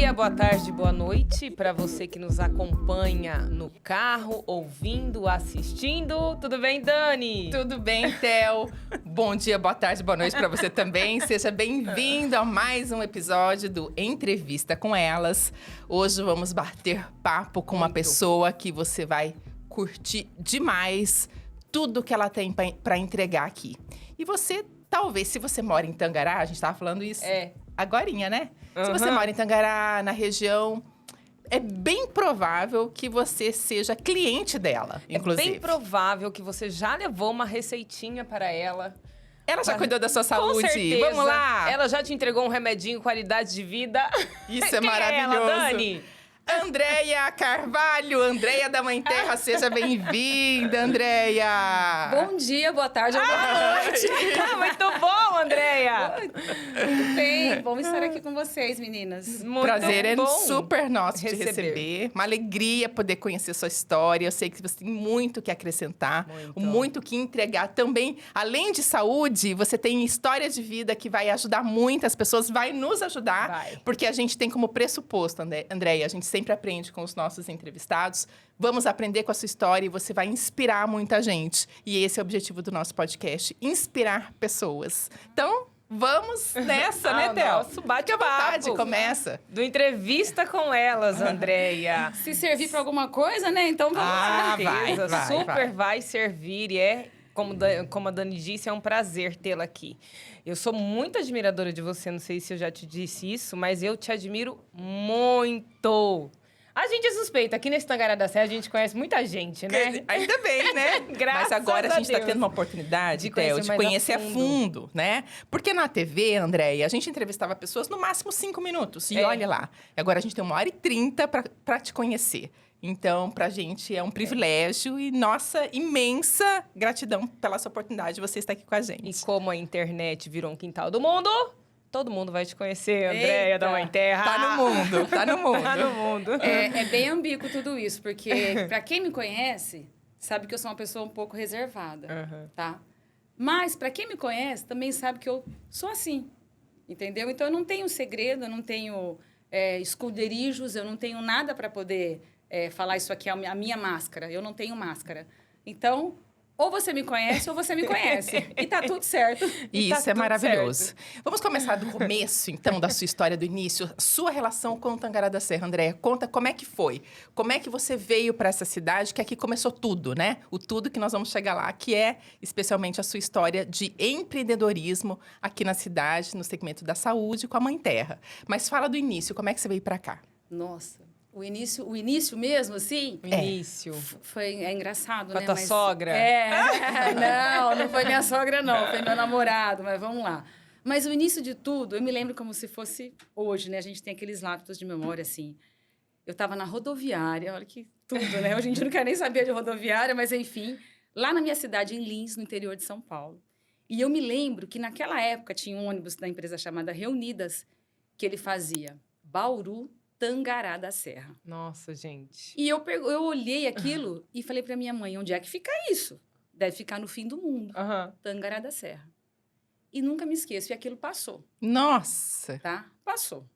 dia, boa tarde, boa noite para você que nos acompanha no carro, ouvindo, assistindo. Tudo bem, Dani? Tudo bem, Theo? Bom dia, boa tarde, boa noite para você também. Seja bem-vindo a mais um episódio do Entrevista com Elas. Hoje vamos bater papo com uma pessoa que você vai curtir demais tudo que ela tem para entregar aqui. E você, talvez, se você mora em Tangará, a gente estava falando isso agorinha, né? Se você mora em Tangará, na região, é bem provável que você seja cliente dela, inclusive. É bem provável que você já levou uma receitinha para ela. Ela já cuidou da sua saúde? Com certeza. Vamos lá! Ela já te entregou um remedinho, qualidade de vida. Isso é Quem maravilhoso. É ela, Dani? Andréia Carvalho, Andréia da Mãe Terra, seja bem-vinda, Andréia! Bom dia, boa tarde ou boa noite. Muito bom, Andréia! Tudo bem? Bom estar aqui com vocês, meninas. Muito Prazer é bom super nosso te receber. receber. Uma alegria poder conhecer sua história. Eu sei que você tem muito que acrescentar, muito que entregar. Também, além de saúde, você tem história de vida que vai ajudar muitas pessoas, vai nos ajudar. Vai. Porque a gente tem como pressuposto, Andréia, a gente sempre aprende com os nossos entrevistados. Vamos aprender com a sua história e você vai inspirar muita gente. E esse é o objetivo do nosso podcast, inspirar pessoas. Então, vamos nessa, né, Theo? Nosso bate-papo. Fique à vontade, começa. Do Entrevista com Elas, Andréia. Se servir para alguma coisa, né? Então vamos lá. Certeza, super vai servir e como a Dani disse, é um prazer tê-la aqui. Eu sou muito admiradora de você, não sei se eu já te disse isso, mas eu te admiro muito. A gente é suspeita, aqui nesse Tangará da Serra a gente conhece muita gente, né? Ainda bem, né? Graças Mas agora a gente a está Deus. tendo uma oportunidade, De Theo, conhecer de mais a conhecer a fundo. fundo, né? Porque na TV, Andréia, a gente entrevistava pessoas no máximo 5 minutos. E olha lá, agora a gente tem 1h30 para te conhecer. Então, pra gente é um privilégio e nossa imensa gratidão pela essa oportunidade de você estar aqui com a gente. E como a internet virou um quintal do mundo, todo mundo vai te conhecer, Andréia da Mãe Terra. Tá no mundo, tá no mundo. Tá no mundo. É bem ambíguo tudo isso, porque para quem me conhece, sabe que eu sou uma pessoa um pouco reservada, tá? Mas para quem me conhece, também sabe que eu sou assim, entendeu? Então, eu não tenho segredo, eu não tenho esconderijos, eu não tenho nada para poder... falar isso aqui é a minha máscara. Eu não tenho máscara. Então, ou você me conhece ou você me conhece. E tá tudo certo. Isso é maravilhoso. Vamos começar do começo, então, da sua história, do início. Sua relação com o Tangará da Serra, Andréia. Conta como é que foi. Como é que você veio para essa cidade, que aqui começou tudo, né? O tudo que nós vamos chegar lá, que é especialmente a sua história de empreendedorismo aqui na cidade, no segmento da saúde, com a Mãe Terra. Mas fala do início, como é que você veio para cá? Nossa, o início mesmo, assim... O início. É engraçado, Com a né? tua sogra? Não foi minha sogra, não. Foi meu namorado, mas vamos lá. Mas o início de tudo, eu me lembro como se fosse hoje, né? A gente tem aqueles lapsos de memória, assim. Eu estava na rodoviária, olha que tudo, né? Hoje em dia eu não quero nem saber de rodoviária, mas enfim. Lá na minha cidade, em Lins, no interior de São Paulo. E eu me lembro que naquela época tinha um ônibus da empresa chamada Reunidas, que ele fazia Bauru, Tangará da Serra. Nossa, gente. E eu olhei aquilo e falei para minha mãe, onde é que fica isso? Deve ficar no fim do mundo, Tangará da Serra. E nunca me esqueço, e aquilo passou. Nossa! Tá? Passou.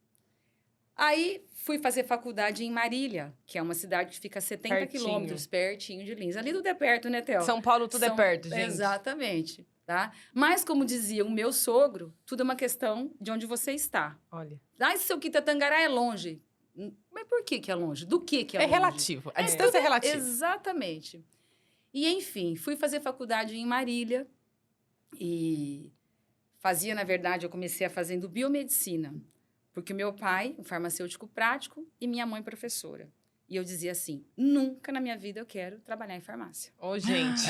Aí, fui fazer faculdade em Marília, que é uma cidade que fica a 70 Pertinho. quilômetros, pertinho de Lins. Ali tudo é perto, né, Theo? São Paulo tudo é perto, gente. Exatamente. Tá? Mas, como dizia o meu sogro, tudo é uma questão de onde você está. Olha. Se seu Tangará é longe. Mas por que é longe? Do que é longe? É relativo. A distância é relativa. Exatamente. E, enfim, fui fazer faculdade em Marília e fazia, na verdade, eu comecei fazendo biomedicina, porque o meu pai, um farmacêutico prático, e minha mãe, professora. E eu dizia assim, nunca na minha vida eu quero trabalhar em farmácia. Ô, gente.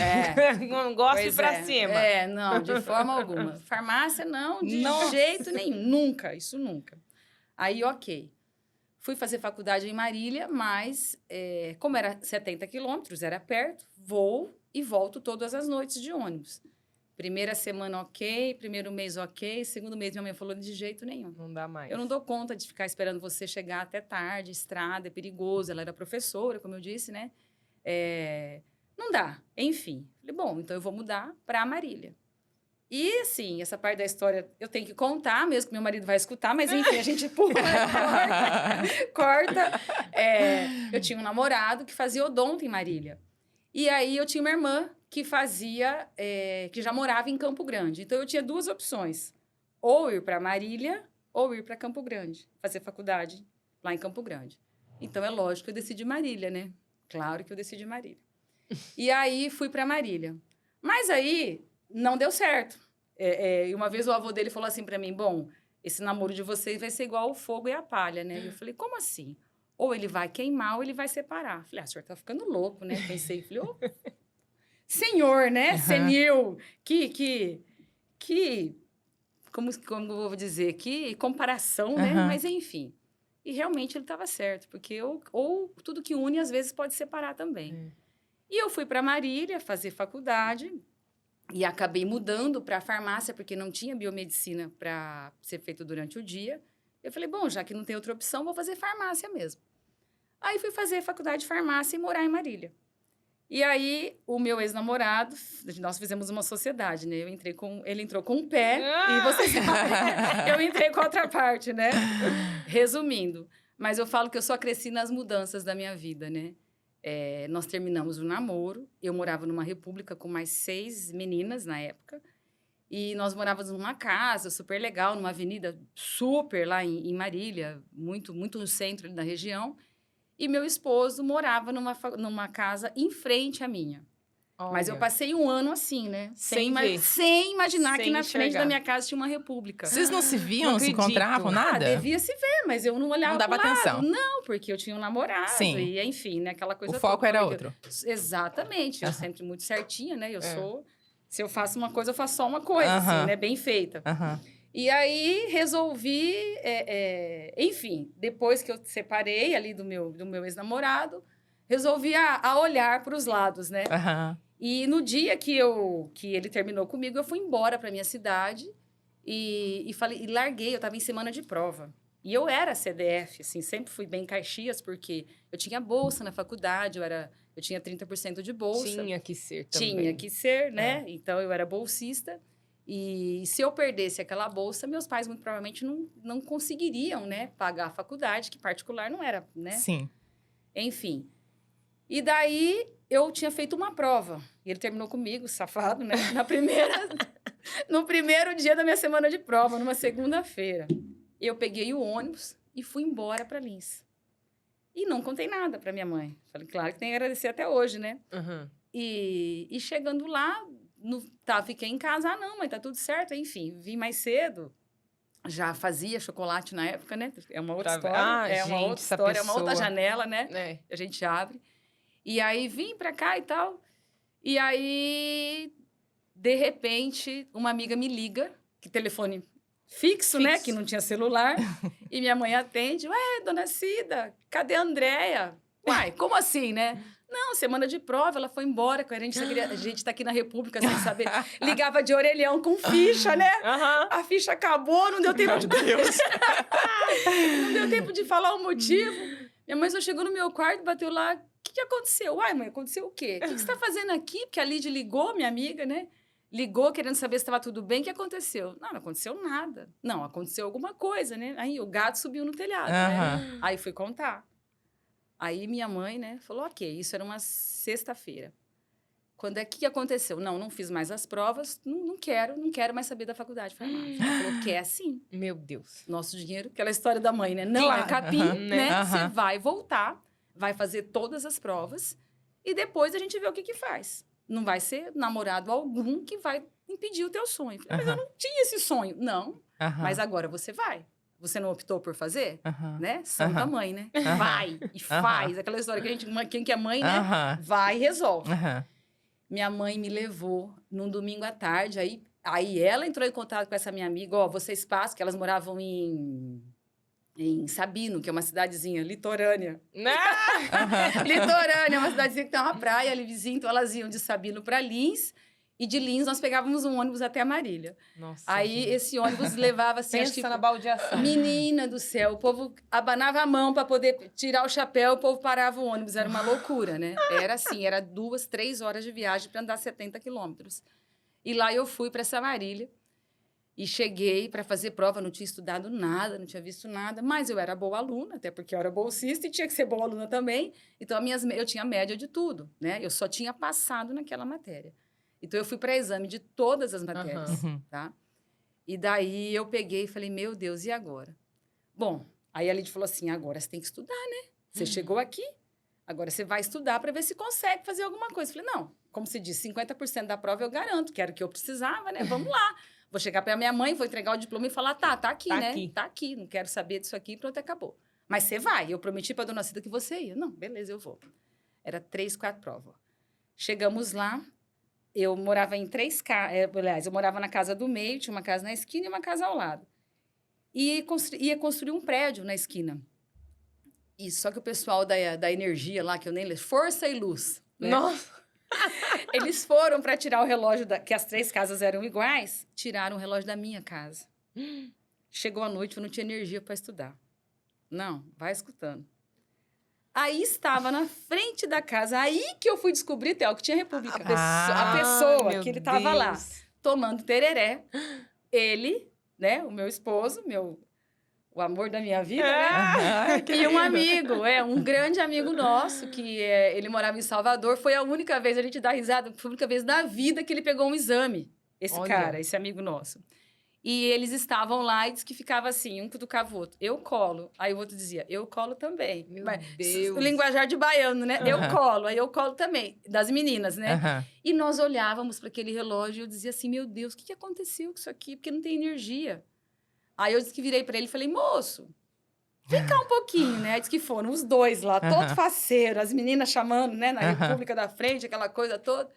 Não gosto de ir Pois pra cima. não, de forma alguma. Farmácia, não, de jeito nenhum. Nunca, isso nunca. Aí, ok. Fui fazer faculdade em Marília, mas como era 70 quilômetros, era perto, vou e volto todas as noites de ônibus. Primeira semana, ok. Primeiro mês, ok. Segundo mês, minha mãe falou, de jeito nenhum. Não dá mais. Eu não dou conta de ficar esperando você chegar até tarde, estrada, é perigoso. Ela era professora, como eu disse, né? Não dá. Enfim. Falei, bom, então eu vou mudar para Marília. E, assim, essa parte da história eu tenho que contar, mesmo que meu marido vai escutar, mas, enfim, a gente pula, corta. Eu tinha um namorado que fazia odonto em Marília. E aí, eu tinha uma irmã que fazia... que já morava em Campo Grande. Então, eu tinha 2 opções. Ou ir para Marília, ou ir para Campo Grande. Fazer faculdade lá em Campo Grande. Então, é lógico que eu decidi Marília, né? Claro que eu decidi Marília. E aí, fui para Marília. Mas aí, não deu certo. E uma vez o avô dele falou assim para mim, bom, esse namoro de vocês vai ser igual o fogo e a palha, né? E eu falei, como assim? Ou ele vai queimar ou ele vai separar. Falei, o senhor tá ficando louco, né? Pensei, falei, senhor, né? Senil, como eu vou dizer? Que comparação, né? Mas, enfim. E realmente ele estava certo, porque ou tudo que une, às vezes, pode separar também. E eu fui para Marília fazer faculdade e acabei mudando para a farmácia, porque não tinha biomedicina para ser feito durante o dia. Eu falei, bom, já que não tem outra opção, vou fazer farmácia mesmo. Aí fui fazer faculdade de farmácia e morar em Marília. E aí, o meu ex-namorado, nós fizemos uma sociedade, né? Ele entrou com um pé e você sabe, eu entrei com a outra parte, né? Resumindo. Mas eu falo que eu só cresci nas mudanças da minha vida, né? Nós terminamos o namoro, eu morava numa república com mais 6 meninas na época, e nós morávamos numa casa super legal, numa avenida super lá em Marília, muito, muito no centro da região, e meu esposo morava numa casa em frente à minha. Olha. Mas eu passei um ano assim, né? Sem imaginar que na frente da minha casa tinha uma república. Vocês não se viam, não se encontravam, nada? Devia se ver, mas eu não olhava. Não dava atenção. Não, porque eu tinha um namorado. Sim. E, enfim, né? Aquela coisa o foco era outro. Exatamente. Eu sempre muito certinha, né? Se eu faço uma coisa, eu faço só uma coisa, assim, né? Bem feita. E aí, resolvi... enfim, depois que eu separei ali do meu ex-namorado, resolvi a olhar para os lados, né? E no dia que ele terminou comigo, eu fui embora para minha cidade e larguei. Eu estava em semana de prova. E eu era CDF, assim, sempre fui bem Caxias, porque eu tinha bolsa na faculdade, eu tinha 30% de bolsa. Tinha que ser também. Tinha que ser, né? Então, eu era bolsista. E se eu perdesse aquela bolsa, meus pais, muito provavelmente, não conseguiriam, né? Pagar a faculdade, que particular não era, né? Sim. Enfim. E daí, eu tinha feito uma prova. E ele terminou comigo, safado, né? No primeiro dia da minha semana de prova, numa segunda-feira. Eu peguei o ônibus e fui embora para Lins. E não contei nada para minha mãe. Falei, claro que tem que agradecer até hoje, né? E chegando lá, fiquei em casa. Não, mãe, tá tudo certo. Enfim, vim mais cedo. Já fazia chocolate na época, né? É uma outra história. Uma outra história, é uma outra janela, né? A gente abre. E aí, vim pra cá e tal. E aí, de repente, uma amiga me liga, que telefone fixo, né? Que não tinha celular. E minha mãe atende. Ué, dona Cida, cadê a Andréia? Uai, como assim, né? Não, semana de prova, ela foi embora. A gente tá aqui na República sem saber. Ligava de orelhão com ficha, né? A ficha acabou, não deu tempo não deu tempo de falar o motivo. Minha mãe só chegou no meu quarto, bateu lá. O que aconteceu? Uai, mãe, aconteceu o quê? O que você tá fazendo aqui? Porque a Lídia ligou, minha amiga, né? Ligou querendo saber se estava tudo bem. O que aconteceu? Não aconteceu nada. Não, aconteceu alguma coisa, né? Aí o gato subiu no telhado, né? Aí fui contar. Aí minha mãe, né, falou, ok, isso era uma sexta-feira. Quando é que aconteceu? Não fiz mais as provas, não quero mais saber da faculdade. Falei, ela falou, quer sim. Meu Deus. Nosso dinheiro, aquela história da mãe, né? Não claro. É capim, né? Você vai voltar, vai fazer todas as provas e depois a gente vê o que faz. Não vai ser namorado algum que vai impedir o teu sonho. Falei, mas eu não tinha esse sonho. Não, mas agora você vai. Você não optou por fazer? Né? Santa mãe, né? Vai e faz. Aquela história que quem que é mãe, né? Vai e resolve. Minha mãe me levou num domingo à tarde. Aí ela entrou em contato com essa minha amiga. Ó, vocês passam, que elas moravam em Sabino, que é uma cidadezinha litorânea. Litorânea, uma cidadezinha que tem uma praia ali vizinha. Então, elas iam de Sabino para Lins. E de Lins, nós pegávamos um ônibus até Marília. Nossa, aí, gente. Esse ônibus levava assim... Pensa na baldeação. Menina do céu, o povo abanava a mão para poder tirar o chapéu, o povo parava o ônibus. Era uma loucura, né? Era assim, era 2, 3 horas de viagem para andar 70 quilômetros. E lá eu fui para essa Marília. E cheguei para fazer prova, não tinha estudado nada, não tinha visto nada, mas eu era boa aluna, até porque eu era bolsista e tinha que ser boa aluna também. Então, eu tinha média de tudo, né? Eu só tinha passado naquela matéria. Então, eu fui para exame de todas as matérias, tá? E daí, eu peguei e falei, meu Deus, e agora? Bom, aí a Lid falou assim, agora você tem que estudar, né? Você chegou aqui, agora você vai estudar para ver se consegue fazer alguma coisa. Eu falei, não, como se diz, 50% da prova eu garanto, que era o que eu precisava, né? Vamos lá. Vou chegar para minha mãe, vou entregar o diploma e falar, tá aqui, né? Aqui. Tá aqui, não quero saber disso aqui, pronto, acabou. Mas você vai, eu prometi para dona Cida que você ia. Não, beleza, eu vou. Era 3, 4 provas. Chegamos lá, eu morava em 3 casas, aliás, eu morava na casa do meio, tinha uma casa na esquina e uma casa ao lado. E ia construir um prédio na esquina. E só que o pessoal da energia lá, que eu nem lembro, Força e Luz, né? Nossa! Eles foram para tirar o relógio, que as 3 casas eram iguais, tiraram o relógio da minha casa. Chegou a noite, eu não tinha energia para estudar. Não, vai escutando. Aí estava na frente da casa, aí que eu fui descobrir, Théo, que tinha República. A pessoa que ele estava lá, tomando tereré. Ele, né, o meu esposo, o amor da minha vida, né? E um amigo, um grande amigo nosso, que ele morava em Salvador. Foi a única vez, a gente dá risada, foi a única vez da vida que ele pegou um exame. Esse amigo nosso. E eles estavam lá e disse que ficava assim, um cutucava o outro. Eu colo. Aí o outro dizia, eu colo também. Meu Deus. O linguajar de baiano, né? Eu colo, aí eu colo também. Das meninas, né? E nós olhávamos para aquele relógio e eu dizia assim, meu Deus, o que aconteceu com isso aqui? Porque não tem energia. Aí eu disse que virei para ele e falei, moço, vem cá um pouquinho, né? Aí disse que foram os 2 lá, todos faceiros, as meninas chamando, né? Na República da Frente, aquela coisa toda.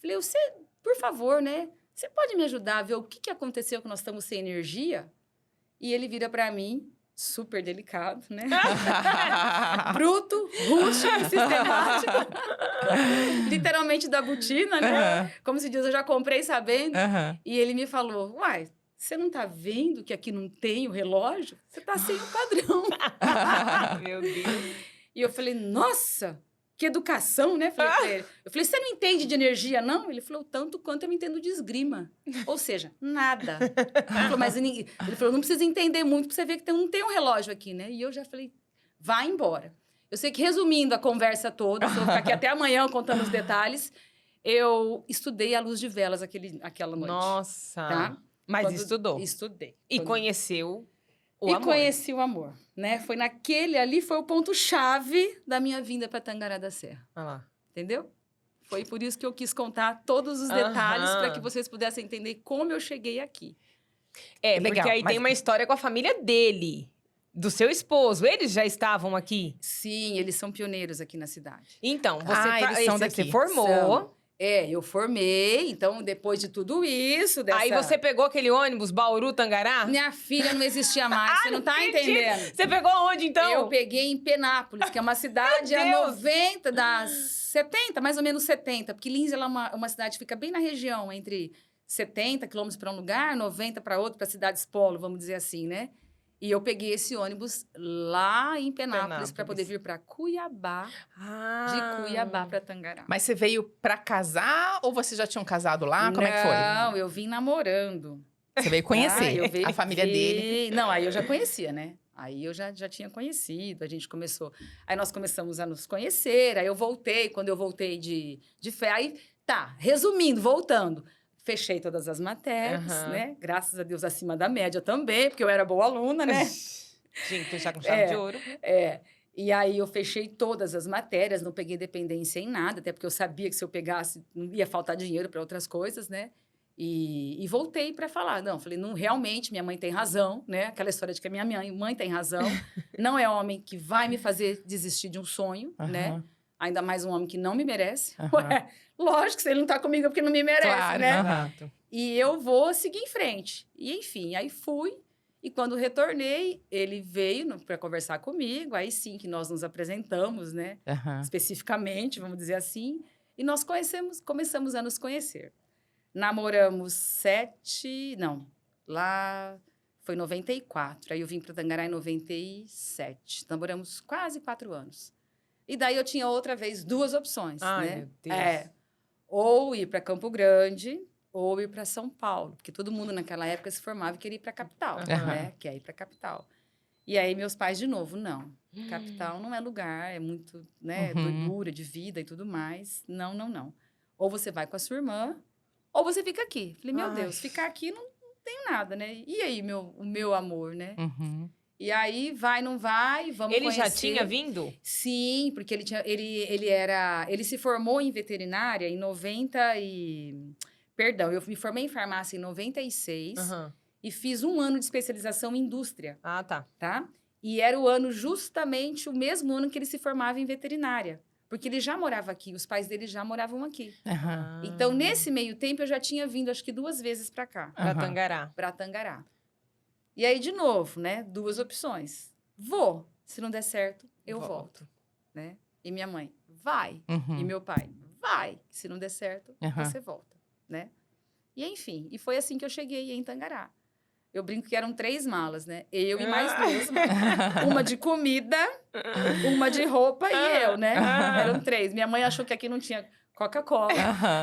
Falei, você, por favor, né? Você pode me ajudar a ver o que aconteceu que nós estamos sem energia? E ele vira para mim, super delicado, né? Bruto, rústico, sistemático. Literalmente da botina, né? Como se diz, eu já comprei sabendo. E ele me falou, uai, você não tá vendo que aqui não tem o relógio? Você tá sem o padrão. Meu Deus. E eu falei, nossa, que educação, né? Falei pra ele. Eu falei, você não entende de energia, não? Ele falou, tanto quanto eu entendo de esgrima. Ou seja, nada. Ele falou, ele falou, não precisa entender muito pra você ver que não tem um relógio aqui, né? E eu já falei, vai embora. Eu sei que, resumindo a conversa toda, se eu ficar aqui até amanhã contando os detalhes, eu estudei à luz de velas aquela noite. Nossa! Tá? Mas estudou. Estudei. E conheceu o amor. E conheci o amor, né? Foi naquele ali, foi o ponto-chave da minha vinda para Tangará da Serra. Olha lá. Entendeu? Foi por isso que eu quis contar todos os detalhes para que vocês pudessem entender como eu cheguei aqui. Porque Legal, aí tem uma história com a família dele, do seu esposo. Eles já estavam aqui? Sim, eles são pioneiros aqui na cidade. Então, você, eles são você daqui. formou. São. Eu formei, então depois de tudo isso... Aí você pegou aquele ônibus Bauru-Tangará? Minha filha não existia mais, você não tá entendendo. Você pegou onde, então? Eu peguei em Penápolis, que é uma cidade a 90 das 70, mais ou menos 70, porque Lins ela é uma cidade que fica bem na região, entre 70 quilômetros para um lugar, 90 para outro, para cidades polo, vamos dizer assim, né? E eu peguei esse ônibus lá em Penápolis para poder vir para Cuiabá, de Cuiabá para Tangará. Mas você veio para casar ou vocês já tinham casado lá? Como é que foi? Não, eu vim namorando. Você veio conhecer a família dele. Não, aí eu já conhecia, né? Aí eu já tinha conhecido, a gente começou... Aí nós começamos a nos conhecer, aí eu voltei, quando eu voltei de fé, aí tá, resumindo, voltando... Fechei todas as matérias, né? Graças a Deus, acima da média também, porque eu era boa aluna, né? Tinha que fechar com chave de ouro. E aí, eu fechei todas as matérias, não peguei dependência em nada, até porque eu sabia que se eu pegasse, não ia faltar dinheiro para outras coisas, né? E voltei para falar. Não, falei, não, realmente, minha mãe tem razão, né? Aquela história de que a minha mãe tem razão. Não é homem que vai me fazer desistir de um sonho, né? Ainda mais um homem que não me merece. Ué, lógico, se ele não tá comigo é porque não me merece, né? E eu vou seguir em frente. E, enfim, aí fui. E quando retornei, ele veio para conversar comigo. Aí sim que nós nos apresentamos, né? Especificamente, vamos dizer assim. E nós começamos a nos conhecer. Namoramos 7... Não, lá foi 94. Aí eu vim para Tangará em 97. Namoramos quase 4 anos. E daí eu tinha outra vez 2 opções, né? Meu Deus. Ou ir para Campo Grande, ou ir para São Paulo, porque todo mundo naquela época se formava e queria ir para a capital, né? Quer ir para a capital. E aí meus pais de novo, não. Capital não é lugar, é muito, né, doidura de vida e tudo mais. Não, não, não. Ou você vai com a sua irmã, ou você fica aqui. Falei, meu Deus, ficar aqui não tenho nada, né? E aí, o meu amor, né? E aí, vai, não vai, vamos Ele conhecer. já tinha vindo? Sim, porque ele se formou em veterinária em 90 e... Perdão, eu me formei em farmácia em 96 e fiz 1 ano de especialização em indústria. Ah, tá. Tá? E era o ano justamente o mesmo ano que ele se formava em veterinária. Porque ele já morava aqui, os pais dele já moravam aqui. Então, nesse meio tempo, eu já tinha vindo, acho que 2 vezes para cá. Pra Tangará. Para Tangará. E aí, de novo, né? 2 opções. Vou. Se não der certo, eu volto. Né? E minha mãe, vai. E meu pai, vai. Se não der certo, você volta. Né? E enfim, e foi assim que eu cheguei em Tangará. Eu brinco que eram 3 malas, né? Eu e mais 2. Uma de comida, uma de roupa e eu, né? Eram 3. Minha mãe achou que aqui não tinha Coca-Cola,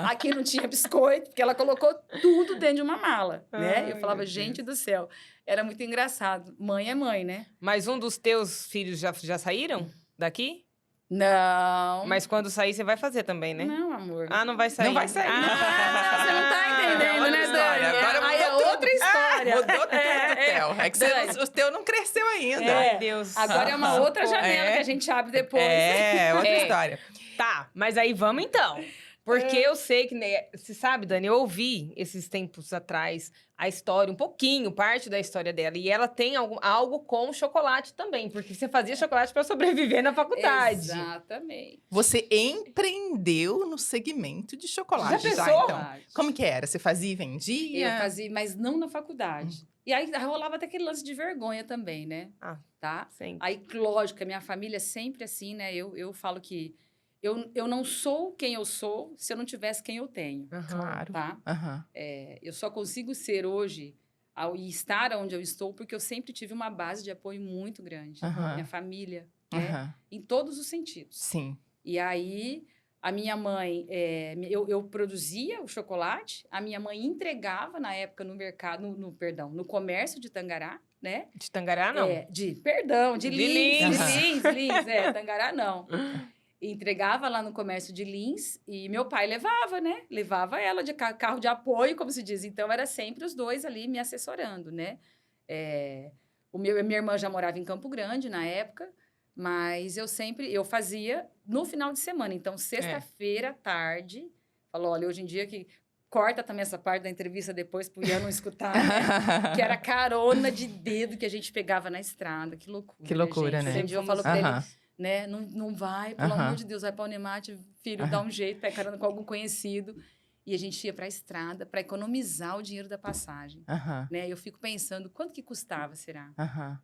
aqui não tinha biscoito, porque ela colocou tudo dentro de uma mala, né? Eu falava, gente do céu, era muito engraçado. Mãe é mãe, né? Mas um dos teus filhos já saíram daqui? Não. Mas quando sair, você vai fazer também, né? Não, amor. Ah, não vai sair? Não vai sair. Não, você não tá entendendo, outra né, história. Dani? Agora Aí é outra história. Mudou tudo, Theo. É que Dani. o teu não cresceu ainda. É. Ai, Deus. Agora é uma outra janela que a gente abre depois. Outra história. Tá, mas aí vamos então. Porque eu sei que, né, você sabe, Dani, eu ouvi esses tempos atrás a história, um pouquinho, parte da história dela. E ela tem algo com chocolate também, porque você fazia chocolate para sobreviver na faculdade. Exatamente. Você empreendeu no segmento de chocolate. Já pensou? Então. Como que era? Você fazia e vendia? Eu fazia, mas não na faculdade. E aí rolava até aquele lance de vergonha também, né? Tá? Sempre. Aí, lógico, a minha família é sempre assim, né? Eu falo que eu não sou quem eu sou se eu não tivesse quem eu tenho. Claro. Tá? Eu só consigo ser hoje e estar onde eu estou porque eu sempre tive uma base de apoio muito grande. Minha família, né? Em todos os sentidos. Sim. E aí, a minha mãe... eu produzia o chocolate, a minha mãe entregava na época no mercado, no comércio de Tangará, né? De Tangará, não? De De Lins. Tangará, não. Entregava lá no comércio de Lins e meu pai levava, né? Levava ela de carro de apoio, como se diz. Então, era sempre os 2 ali me assessorando, né? Minha irmã já morava em Campo Grande na época, mas eu fazia no final de semana. Então, sexta-feira à tarde, falou, olha, hoje em dia que... Corta também essa parte da entrevista depois pro Ian não escutar, né? Que era carona de dedo que a gente pegava na estrada. Que loucura, Que loucura, gente. né? Um dia eu falo pra ele, né? Não vai, pelo amor de Deus, vai pra Unemate, filho, dá um jeito, pega carona com algum conhecido. E a gente ia pra estrada para economizar o dinheiro da passagem. Né? Eu fico pensando, quanto que custava, será?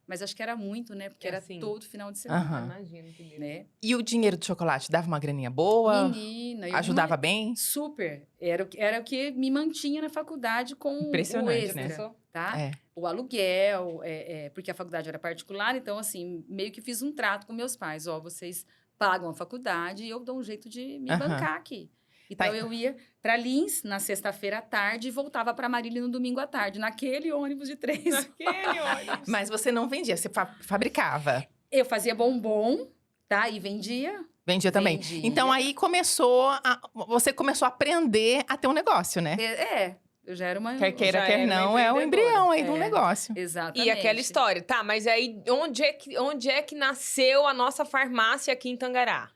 Mas acho que era muito, né? Porque era assim. todo final de semana. Imagino que dele. Né? E o dinheiro do chocolate dava uma graninha boa? Menina, Ajudava bem? Super. Era o que me mantinha na faculdade com Impressionante, o extra, né? tá? O aluguel, porque a faculdade era particular, então, assim, meio que fiz um trato com meus pais. Ó, vocês pagam a faculdade e eu dou um jeito de me bancar aqui. Então, eu ia para Lins na sexta-feira à tarde e voltava para Marília no domingo à tarde, naquele ônibus de 3. Naquele ônibus. Mas você não vendia, você fabricava? Eu fazia bombom, tá? E vendia. Vendia também. Vendia. Então, aí você começou a aprender a ter um negócio, né? Eu já era uma... Quer queira, já quer era uma não, é o empreendedora. embrião aí de um negócio. Exatamente. E aquela história, tá, mas aí onde é que nasceu a nossa farmácia aqui em Tangará?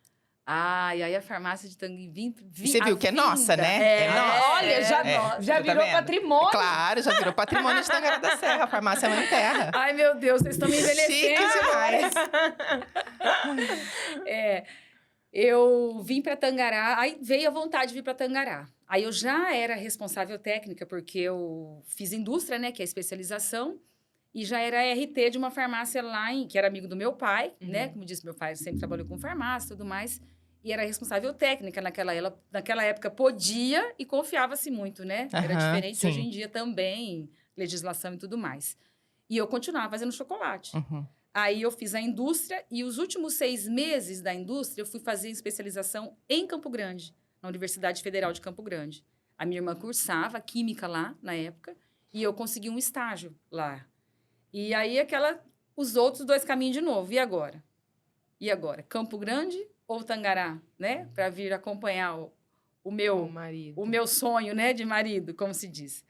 E aí a farmácia de Tanguim... Você viu que é nossa, né? É nossa. Olha, já tá virou vendo? patrimônio. Claro, já virou patrimônio de Tangará da Serra, a farmácia Mãe Terra. Ai, meu Deus, vocês estão me envelhecendo. Chique demais. Eu vim para Tangará, aí veio a vontade de vir para Tangará. Aí eu já era responsável técnica, porque eu fiz indústria, né, que é a especialização, e já era RT de uma farmácia lá, que era amigo do meu pai, né? Como disse, meu pai sempre trabalhou com farmácia e tudo mais, e era responsável técnica naquela época. Podia e confiava-se muito, né? Era diferente de hoje em dia também, legislação e tudo mais. E eu continuava fazendo chocolate. Aí eu fiz a indústria e os últimos 6 meses da indústria eu fui fazer especialização em Campo Grande, na Universidade Federal de Campo Grande. A minha irmã cursava química lá, na época, e eu consegui um estágio lá. E aí, os outros 2 caminhos de novo. E agora? E agora? Campo Grande ou Tangará, né? Para vir acompanhar o meu sonho, né, de marido, como se diz.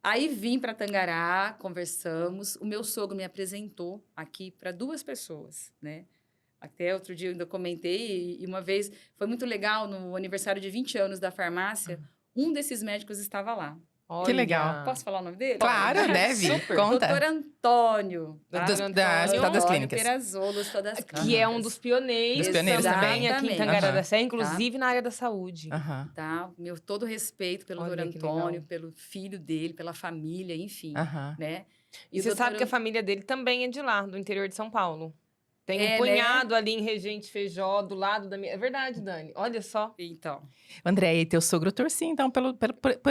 Aí vim para Tangará, conversamos. O meu sogro me apresentou aqui para 2 pessoas, né? Até outro dia eu ainda comentei, e uma vez foi muito legal, no aniversário de 20 anos da farmácia, um desses médicos estava lá. Que legal. Posso falar o nome dele? Claro, deve. Super. Conta. Doutor Antônio. Tá? Da Hospital das Clínicas. Perazzolo, Hospital das Clínicas. Que é um dos pioneiros, Dos pioneiros também aqui em Exatamente. Tangará da Aham. Serra, inclusive na área da saúde. Aham, Tá? Meu todo respeito pelo Olha doutor que Antônio, legal. pelo filho dele, pela família, enfim, aham. né? E o você doutor sabe que a família dele também é de lá, do interior de São Paulo. Tem um É, né? punhado ali em Regente Feijó, do lado da minha... É verdade, Dani. Olha só. Então. André, e teu sogro torcia, então, pelo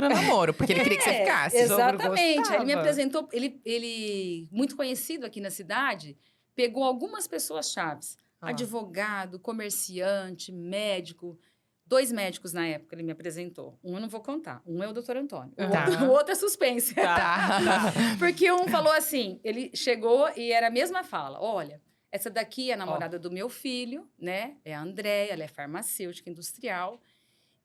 namoro, porque ele queria que você ficasse. Exatamente. Aí ele me gostava. apresentou, ele muito conhecido aqui na cidade, pegou algumas pessoas chaves. Ah. Advogado, comerciante, médico. 2 médicos na época ele me apresentou. Um eu não vou contar. Um é o doutor Antônio. Tá. O outro é suspense. Tá. Porque um falou assim, ele chegou e era a mesma fala. Olha, essa daqui é a namorada do meu filho, né? É a Andréia, ela é farmacêutica industrial.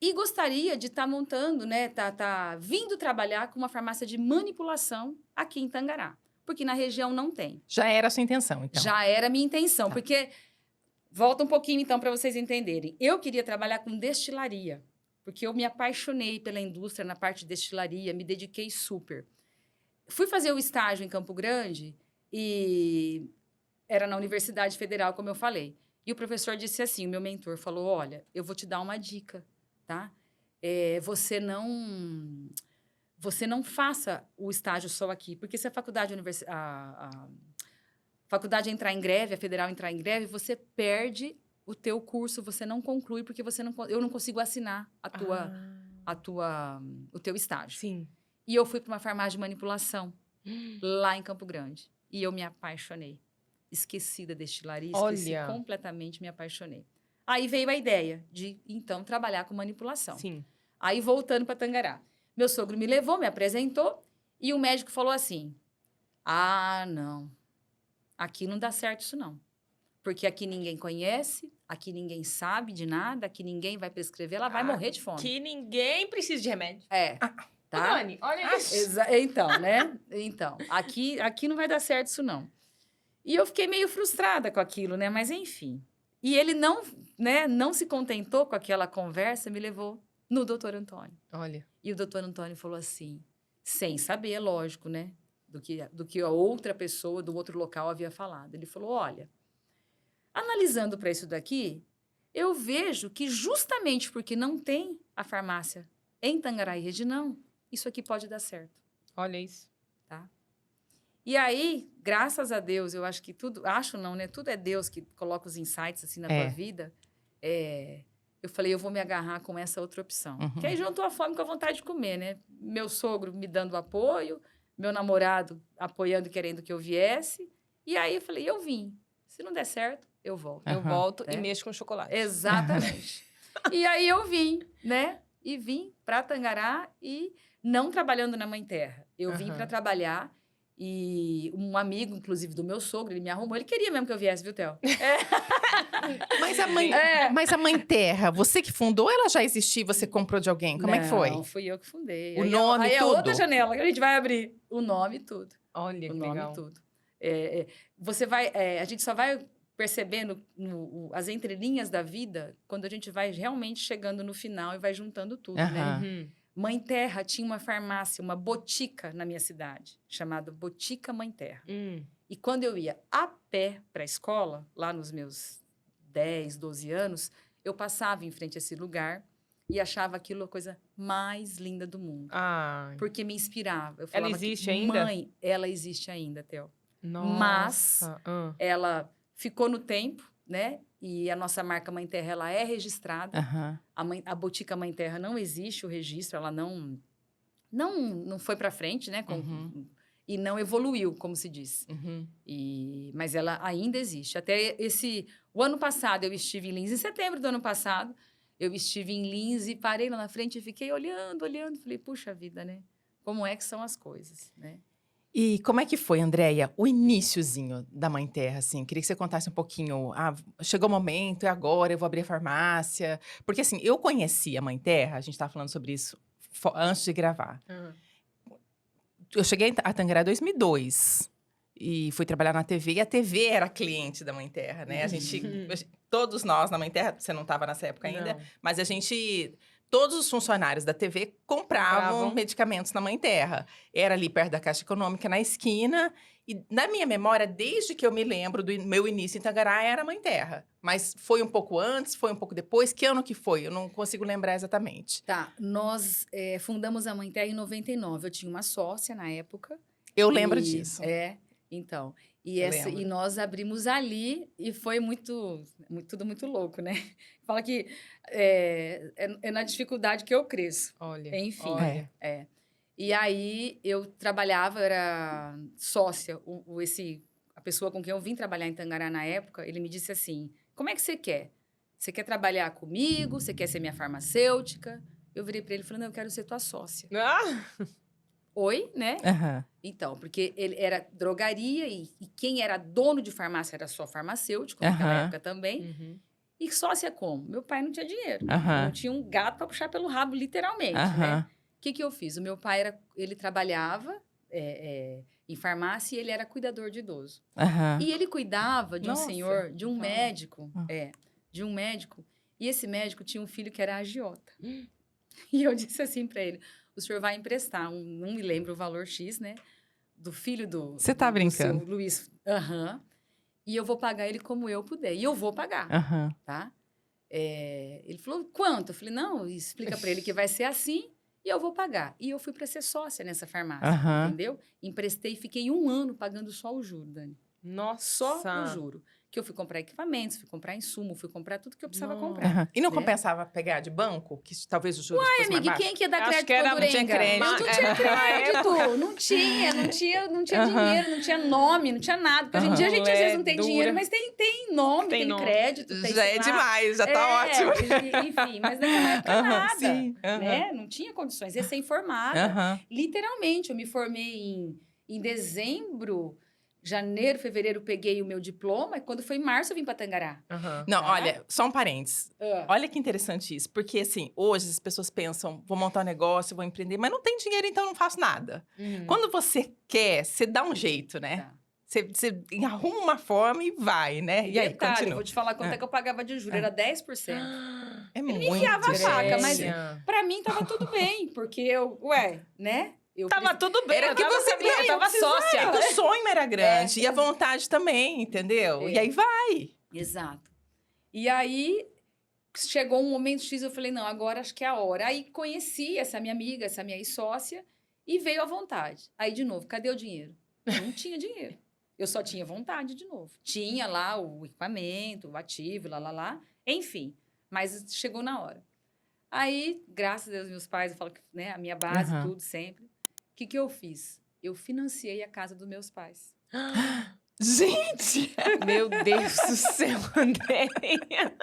E gostaria de estar montando, né? Tá vindo trabalhar com uma farmácia de manipulação aqui em Tangará. Porque na região não tem. Já era a sua intenção, então. Já era a minha intenção. Tá. Porque, volta um pouquinho então para vocês entenderem. Eu queria trabalhar com destilaria. Porque eu me apaixonei pela indústria na parte de destilaria, me dediquei super. Fui fazer o estágio em Campo Grande e era na Universidade Federal, como eu falei. E o professor disse assim, o meu mentor falou, olha, eu vou te dar uma dica, tá? Você não faça o estágio só aqui, porque se a faculdade, a faculdade entrar em greve, a federal entrar em greve, você perde o teu curso, você não conclui, porque eu não consigo assinar o teu estágio. Sim. E eu fui para uma farmácia de manipulação, lá em Campo Grande. E eu me apaixonei. Esqueci da destilaria, esqueci Olha. completamente, me apaixonei. Aí veio a ideia de, então, trabalhar com manipulação. Sim. Aí, voltando para Tangará. Meu sogro me levou, me apresentou, e o médico falou assim, não, aqui não dá certo isso não. Porque aqui ninguém conhece, aqui ninguém sabe de nada, aqui ninguém vai prescrever, ela vai morrer de fome. Que ninguém precisa de remédio. Tá? Dani, olha isso. Então, né? Então, aqui não vai dar certo isso não. E eu fiquei meio frustrada com aquilo, né? Mas, enfim. E ele não se contentou com aquela conversa, me levou no doutor Antônio. Olha. E o doutor Antônio falou assim, sem saber, lógico, né? Do que a outra pessoa do outro local havia falado. Ele falou, olha, analisando para isso daqui, eu vejo que justamente porque não tem a farmácia em Tangará e região, isso aqui pode dar certo. Olha isso. Tá? E aí, graças a Deus, eu acho que tudo... Acho não, né? Tudo é Deus que coloca os insights assim na tua vida. Eu falei, eu vou me agarrar com essa outra opção. Uhum. Que aí juntou a fome com a vontade de comer, né? Meu sogro me dando apoio, meu namorado apoiando, querendo que eu viesse. E aí eu falei, eu vim. Se não der certo, eu volto. Eu volto É. e mexo com chocolate. Exatamente. E aí eu vim, né? E vim para Tangará e não trabalhando na Mãe Terra. Eu vim para trabalhar e um amigo, inclusive, do meu sogro, ele me arrumou. Ele queria mesmo que eu viesse, viu, Theo? Mas a Mãe Terra, você que fundou, ela já existia e você comprou de alguém? Como é que foi? Não, fui eu que fundei. O Aí nome, aí tudo? é outra janela que a gente vai abrir. O nome e tudo. Olha O que nome legal. e tudo. Você vai... a gente só vai percebendo as entrelinhas da vida quando a gente vai realmente chegando no final e vai juntando tudo, né? Aham. Uhum. Mãe Terra tinha uma farmácia, uma botica na minha cidade, chamada Botica Mãe Terra. E quando eu ia a pé para a escola, lá nos meus 10, 12 anos, eu passava em frente a esse lugar e achava aquilo a coisa mais linda do mundo. Ai. Porque me inspirava. Eu Ela falava existe que, ainda? Mãe, ela existe ainda, Theo. Nossa. Ela ficou no tempo, né? E a nossa marca Mãe Terra, ela é registrada. Aham. A Botica Mãe Terra não existe o registro, ela não foi para frente, né? E não evoluiu, como se diz. Uhum. Mas ela ainda existe. Até o ano passado, eu estive em Lins, em setembro do ano passado, eu estive em Lins e parei lá na frente e fiquei olhando. Falei, puxa vida, né? Como é que são as coisas, né? E como é que foi, Andréia, o iniciozinho da Mãe Terra, assim? Queria que você contasse um pouquinho. Chegou o momento, e agora eu vou abrir a farmácia. Porque, assim, eu conheci a Mãe Terra, a gente estava falando sobre isso antes de gravar. Eu cheguei a Tangará em 2002 e fui trabalhar na TV. E a TV era cliente da Mãe Terra, né? Todos nós na Mãe Terra, você não estava nessa época ainda, mas todos os funcionários da TV compravam medicamentos na Mãe Terra. Era ali perto da Caixa Econômica, na esquina. E na minha memória, desde que eu me lembro do meu início em Tangará, era Mãe Terra. Mas foi um pouco antes, foi um pouco depois? Que ano que foi? Eu não consigo lembrar exatamente. Tá, nós fundamos a Mãe Terra em 99. Eu tinha uma sócia na época. Eu lembro disso. Então. E nós abrimos ali e foi tudo muito louco, né? Fala que é na dificuldade que eu cresço. Olha. Enfim. Olha. E aí eu trabalhava, eu era sócia. A pessoa com quem eu vim trabalhar em Tangará na época, ele me disse assim: como é que você quer? Você quer trabalhar comigo? Você quer ser minha farmacêutica? Eu virei para ele e falei: não, eu quero ser tua sócia. Oi, né? Então, porque ele era drogaria e quem era dono de farmácia era só farmacêutico naquela época também. E sócia como? Meu pai não tinha dinheiro. Não tinha um gato para puxar pelo rabo, literalmente, né? O que eu fiz? O meu pai, ele trabalhava em farmácia e ele era cuidador de idoso. E ele cuidava de um senhor, de um médico. De um médico. E esse médico tinha um filho que era agiota. E eu disse assim para ele: o senhor vai emprestar, não me lembro o valor X, né? Do filho do... Você tá brincando? Do Luiz. E eu vou pagar ele como eu puder. E eu vou pagar, tá? Ele falou: quanto? Eu falei: não, explica para ele que vai ser assim e eu vou pagar. E eu fui para ser sócia nessa farmácia, entendeu? Emprestei e fiquei 1 ano pagando só o juro, Dani. Nossa! Só o juro. Que eu fui comprar equipamentos, fui comprar insumo, fui comprar tudo que eu precisava comprar. E não compensava pegar de banco? Que talvez o juros fosse mais baixo? Quem que ia dar crédito que era, pra Durenga? Não tinha crédito. Não tinha crédito. Não tinha dinheiro, não tinha nome, não tinha nada. Porque hoje em dia a gente às vezes não tem dinheiro, mas tem nome, tem crédito. Já é demais, já tá ótimo. Enfim, mas naquela época nada. Sim, né? Não tinha condições. Ia ser informada. Literalmente, eu me formei em dezembro. Janeiro, fevereiro, peguei o meu diploma. E quando foi em março, eu vim para Tangará. Não, olha, só um parênteses. Olha que interessante isso. Porque, assim, hoje as pessoas pensam: vou montar um negócio, vou empreender. Mas não tem dinheiro, então não faço nada. Quando você quer, você dá um jeito, né? Você arruma uma forma e vai, né? E aí, continua. Vou te falar quanto é que eu pagava de juros. Era 10%. É muito. Ele me enfiava a faca, mas pra mim tava tudo bem. Porque eu, né? Tava tudo bem, era que você eu tava sócia. O sonho era grande e a vontade também, entendeu? E aí vai. Exato. E aí, chegou um momento X, eu falei: não, agora acho que é a hora. Aí conheci essa minha amiga, essa minha ex-sócia, e veio a vontade. Aí, de novo, cadê o dinheiro? Não tinha dinheiro. Eu só tinha vontade de novo. Tinha lá o equipamento, o ativo, lá. Enfim, mas chegou na hora. Aí, graças a Deus, meus pais, eu falo que, né, a minha base, tudo sempre. O que eu fiz? Eu financiei a casa dos meus pais. Gente! Meu Deus do céu, Andréia!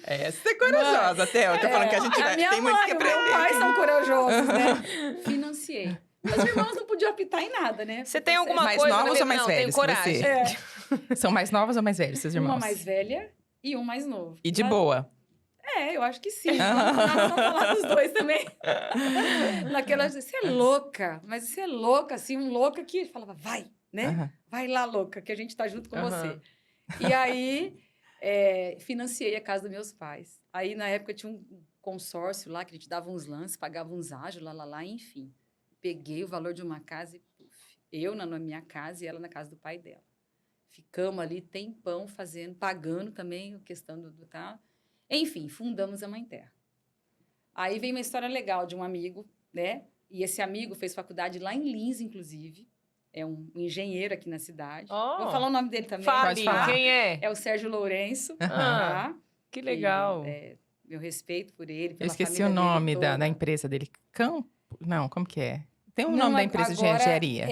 Essa é corajosa, até. Eu tô falando que a gente tem muito que aprender. Meus pais são corajosos, né? Financiei. Meus irmãos não podiam optar em nada, né? Você tem alguma mais coisa... novos ou mais velhos? Tenho coragem. São mais novos ou mais velhos, seus irmãos? Uma mais velha e um mais novo. E de boa? Eu acho que sim. Vamos falar dos dois também. Naquela, você é louca. Mas você é louca, assim, um louca que falava: vai, né? Vai lá, louca, que a gente tá junto com você. E aí, financiei a casa dos meus pais. Aí, na época, tinha um consórcio lá, que a gente dava uns lances, pagava uns ágios, lá, enfim. Peguei o valor de uma casa e, eu na minha casa e ela na casa do pai dela. Ficamos ali tempão pagando também a questão do tal. Enfim, fundamos a Mãe Terra. Aí vem uma história legal de um amigo, né? E esse amigo fez faculdade lá em Lins, inclusive. É um engenheiro aqui na cidade. Vou falar o nome dele também. Pode falar. Quem é? É o Sérgio Lourenço. Que legal. Meu respeito por ele, pela Eu esqueci o nome da empresa dele. Não, como que é? Tem um nome da empresa de engenharia.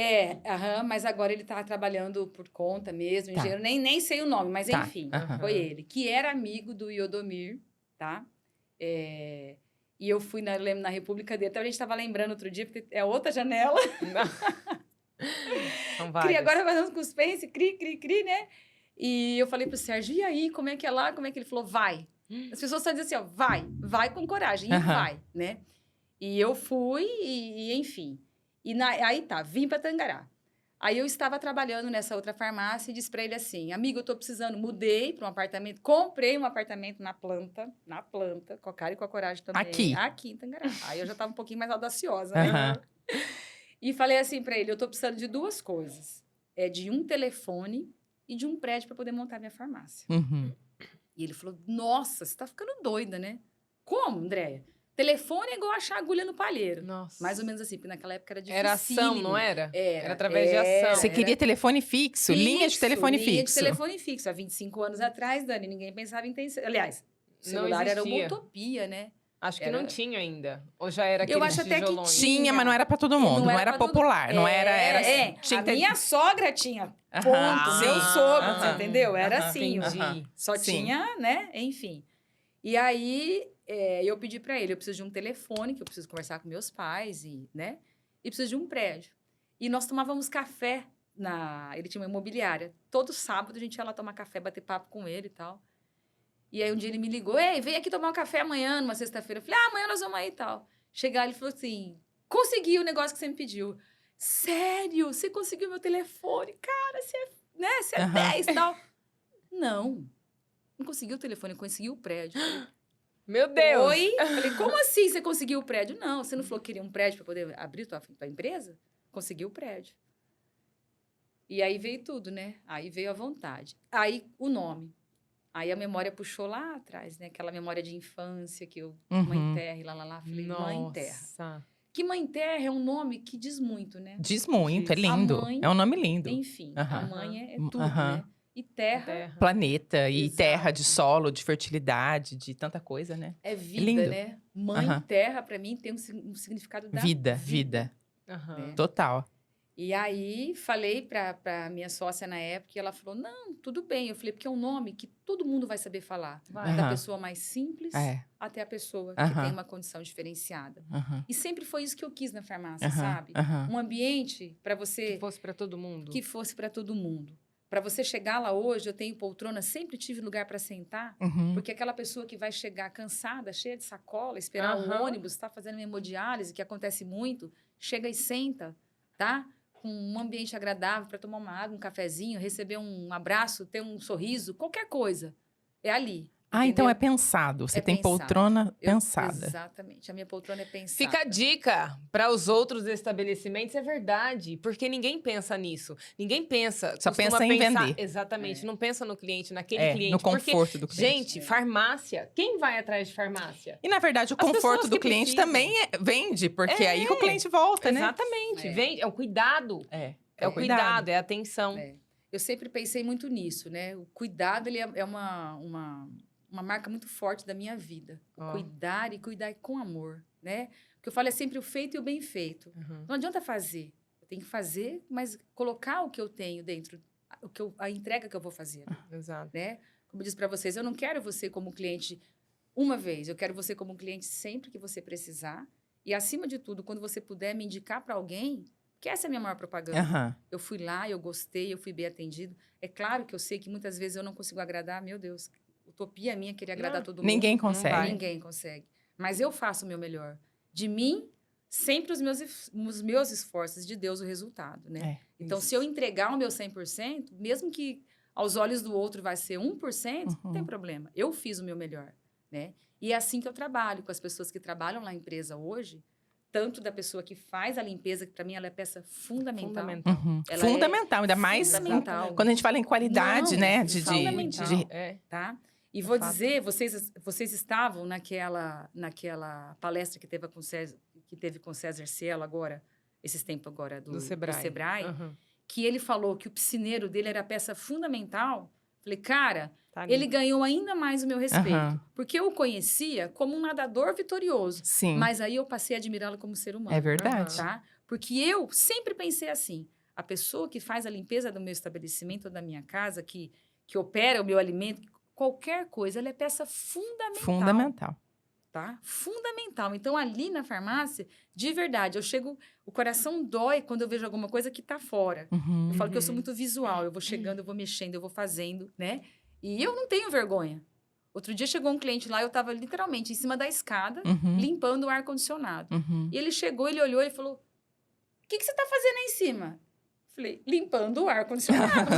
Mas agora ele está trabalhando por conta mesmo, engenheiro. Nem sei o nome, mas enfim, foi ele. Que era amigo do Iodomir, tá? E eu fui, eu lembro, na República dele. Até a gente estava lembrando outro dia, porque é outra janela. São Cri, vários. agora vai dando suspense, cri, né? E eu falei pro Sérgio, e aí, como é que é lá? Como é que ele falou? Vai. As pessoas só dizem assim, ó, vai com coragem, e vai, né? E eu fui, enfim. Aí tá, vim para Tangará. Aí eu estava trabalhando nessa outra farmácia e disse para ele assim, amigo, eu tô precisando, mudei para um apartamento, comprei um apartamento na planta, com a cara e com a coragem também. Aqui em Tangará. Aí eu já estava um pouquinho mais audaciosa, né? E falei assim para ele, eu tô precisando de 2 coisas. De um telefone e de um prédio para poder montar minha farmácia. E ele falou, nossa, você tá ficando doida, né? Como, Andréia? Telefone é igual achar agulha no palheiro. Nossa. Mais ou menos assim, porque naquela época era difícil. Era ação, não era? Era através de ação. Você queria telefone fixo, linha de telefone fixo. Linha de telefone fixo. Há 25 anos atrás, Dani, ninguém pensava em ter... Aliás, o celular era uma utopia, né? Acho que não tinha ainda. Ou já era aquele Eu acho até que tinha, mas não era pra todo mundo. Não era popular. Não era... A minha sogra tinha ponto. Meu sogro, você entendeu? Era assim. Só tinha, né? Enfim. E aí, eu pedi pra ele, eu preciso de um telefone, que eu preciso conversar com meus pais, né? E preciso de um prédio. E nós tomávamos café ele tinha uma imobiliária. Todo sábado a gente ia lá tomar café, bater papo com ele e tal. E aí um dia ele me ligou, ei, vem aqui tomar um café amanhã, numa sexta-feira. Eu falei, amanhã nós vamos aí e tal. Chegar, ele falou assim, consegui o negócio que você me pediu. Sério? Você conseguiu meu telefone? Cara, você é 10 e tal. Não consegui o telefone, eu consegui o prédio. Falei, meu Deus! Oi? Falei, como assim você conseguiu o prédio? Não, você não falou que queria um prédio para poder abrir tua empresa? Consegui o prédio. E aí veio tudo, né? Aí veio a vontade. Aí o nome. Aí a memória puxou lá atrás, né? Aquela memória de infância que eu... Mãe Terra, e lá. Falei, Nossa. Mãe Terra. Que Mãe Terra é um nome que diz muito, né? Diz muito, é lindo. Mãe, é um nome lindo. Enfim, a mãe é tudo, né? E terra. Planeta, e terra de solo, de fertilidade, de tanta coisa, né? É vida, né? Mãe Terra, pra mim, tem um significado da vida. Né? Total. E aí, falei pra minha sócia na época, e ela falou, não, tudo bem. Eu falei, porque é um nome que todo mundo vai saber falar. Da pessoa mais simples até a pessoa que tem uma condição diferenciada. E sempre foi isso que eu quis na farmácia, sabe? Um ambiente para você... Que fosse para todo mundo. Que fosse para todo mundo. Para você chegar lá hoje, eu tenho poltrona, sempre tive lugar para sentar, porque aquela pessoa que vai chegar cansada, cheia de sacola, esperar o ônibus, está fazendo hemodiálise, que acontece muito, chega e senta, tá? Com um ambiente agradável para tomar uma água, um cafezinho, receber um abraço, ter um sorriso, qualquer coisa. É ali. Entendeu? Então é pensado. Você tem pensado. Poltrona pensada. Exatamente. A minha poltrona é pensada. Fica a dica para os outros estabelecimentos, é verdade. Porque ninguém pensa nisso. Ninguém pensa. Só pensa em vender. Exatamente. Não pensa no cliente, naquele cliente. No conforto do cliente. Gente, farmácia. Quem vai atrás de farmácia? E, na verdade, o conforto do cliente também vende. Porque aí que o cliente volta, né? Exatamente. Vende. É o cuidado. É o cuidado, é a atenção. Eu sempre pensei muito nisso, né? O cuidado, ele é uma marca muito forte da minha vida. Cuidar e cuidar com amor, né? Porque eu falo é sempre o feito e o bem feito. Não adianta fazer. Eu tenho que fazer, mas colocar o que eu tenho dentro, a entrega que eu vou fazer. Exato. Né? Como eu disse para vocês, eu não quero você como cliente uma vez. Eu quero você como cliente sempre que você precisar. E, acima de tudo, quando você puder me indicar para alguém, que essa é a minha maior propaganda. Eu fui lá, eu gostei, eu fui bem atendido. É claro que eu sei que muitas vezes eu não consigo agradar, meu Deus, utopia minha querer agradar todo mundo. Ninguém consegue. Ninguém consegue. Mas eu faço o meu melhor. De mim, sempre os meus esforços, de Deus o resultado, né? Então, se eu entregar o meu 100%, mesmo que aos olhos do outro vai ser 1%, não tem problema. Eu fiz o meu melhor, né? E é assim que eu trabalho com as pessoas que trabalham na empresa hoje, tanto da pessoa que faz a limpeza, que para mim ela é peça fundamental. Fundamental, ainda mais quando a gente fala em qualidade, né? Fundamental. Tá? E vou dizer, vocês estavam naquela palestra que teve com César Cielo agora, esses tempos agora do Sebrae, que ele falou que o piscineiro dele era a peça fundamental. Falei, cara, ele ganhou ainda mais o meu respeito. Porque eu o conhecia como um nadador vitorioso. Sim. Mas aí eu passei a admirá-lo como ser humano. É verdade. Tá? Porque eu sempre pensei assim, a pessoa que faz a limpeza do meu estabelecimento ou da minha casa, que opera o meu alimento, qualquer coisa, ela é peça fundamental. Fundamental. tá? Fundamental. Então, ali na farmácia, de verdade, eu chego... O coração dói quando eu vejo alguma coisa que tá fora. Uhum. Eu falo que eu sou muito visual. Eu vou chegando, eu vou mexendo, eu vou fazendo, né? E eu não tenho vergonha. Outro dia chegou um cliente lá, eu tava literalmente em cima da escada, Uhum. limpando o ar-condicionado. Uhum. E ele chegou, ele olhou e falou: o que você tá fazendo aí em cima? Falei, limpando o ar-condicionado.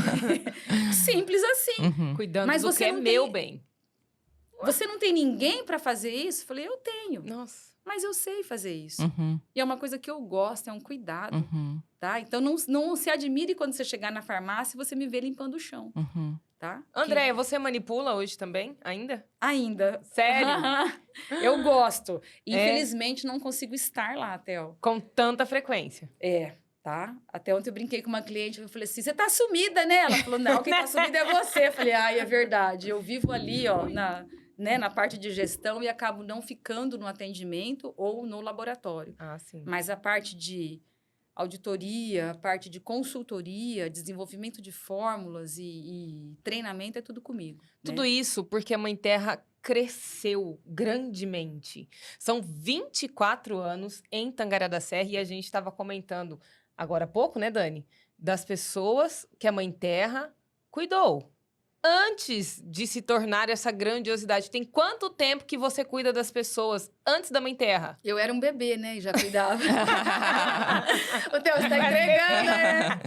Simples assim. Uhum. Cuidando Mas do você que é não meu tem- bem. Você não tem ninguém para fazer isso? Falei, eu tenho. Nossa. Mas eu sei fazer isso. Uhum. E é uma coisa que eu gosto, é um cuidado, Uhum. tá? Então, não se admire quando você chegar na farmácia e você me ver limpando o chão, Uhum. tá? Andréia, você manipula hoje também? Ainda? Ainda. Sério? Eu gosto. Infelizmente, não consigo estar lá, Theo. Com tanta frequência. Tá? Até ontem eu brinquei com uma cliente, eu falei assim, você tá sumida, né? Ela falou, não, quem tá sumida é você. Eu falei, ai, é verdade. Eu vivo ali, ó, na parte de gestão e acabo não ficando no atendimento ou no laboratório. Ah, sim. Mas a parte de auditoria, a parte de consultoria, desenvolvimento de fórmulas e treinamento é tudo comigo. Tudo né? isso porque a Mãe Terra cresceu grandemente. São 24 anos em Tangará da Serra e a gente estava comentando agora há pouco, né, Dani? Das pessoas que a Mãe Terra cuidou. Antes de se tornar essa grandiosidade, tem quanto tempo que você cuida das pessoas antes da Mãe Terra? Eu era um bebê, né? E já cuidava. Ô, Theo, você tá entregando, né?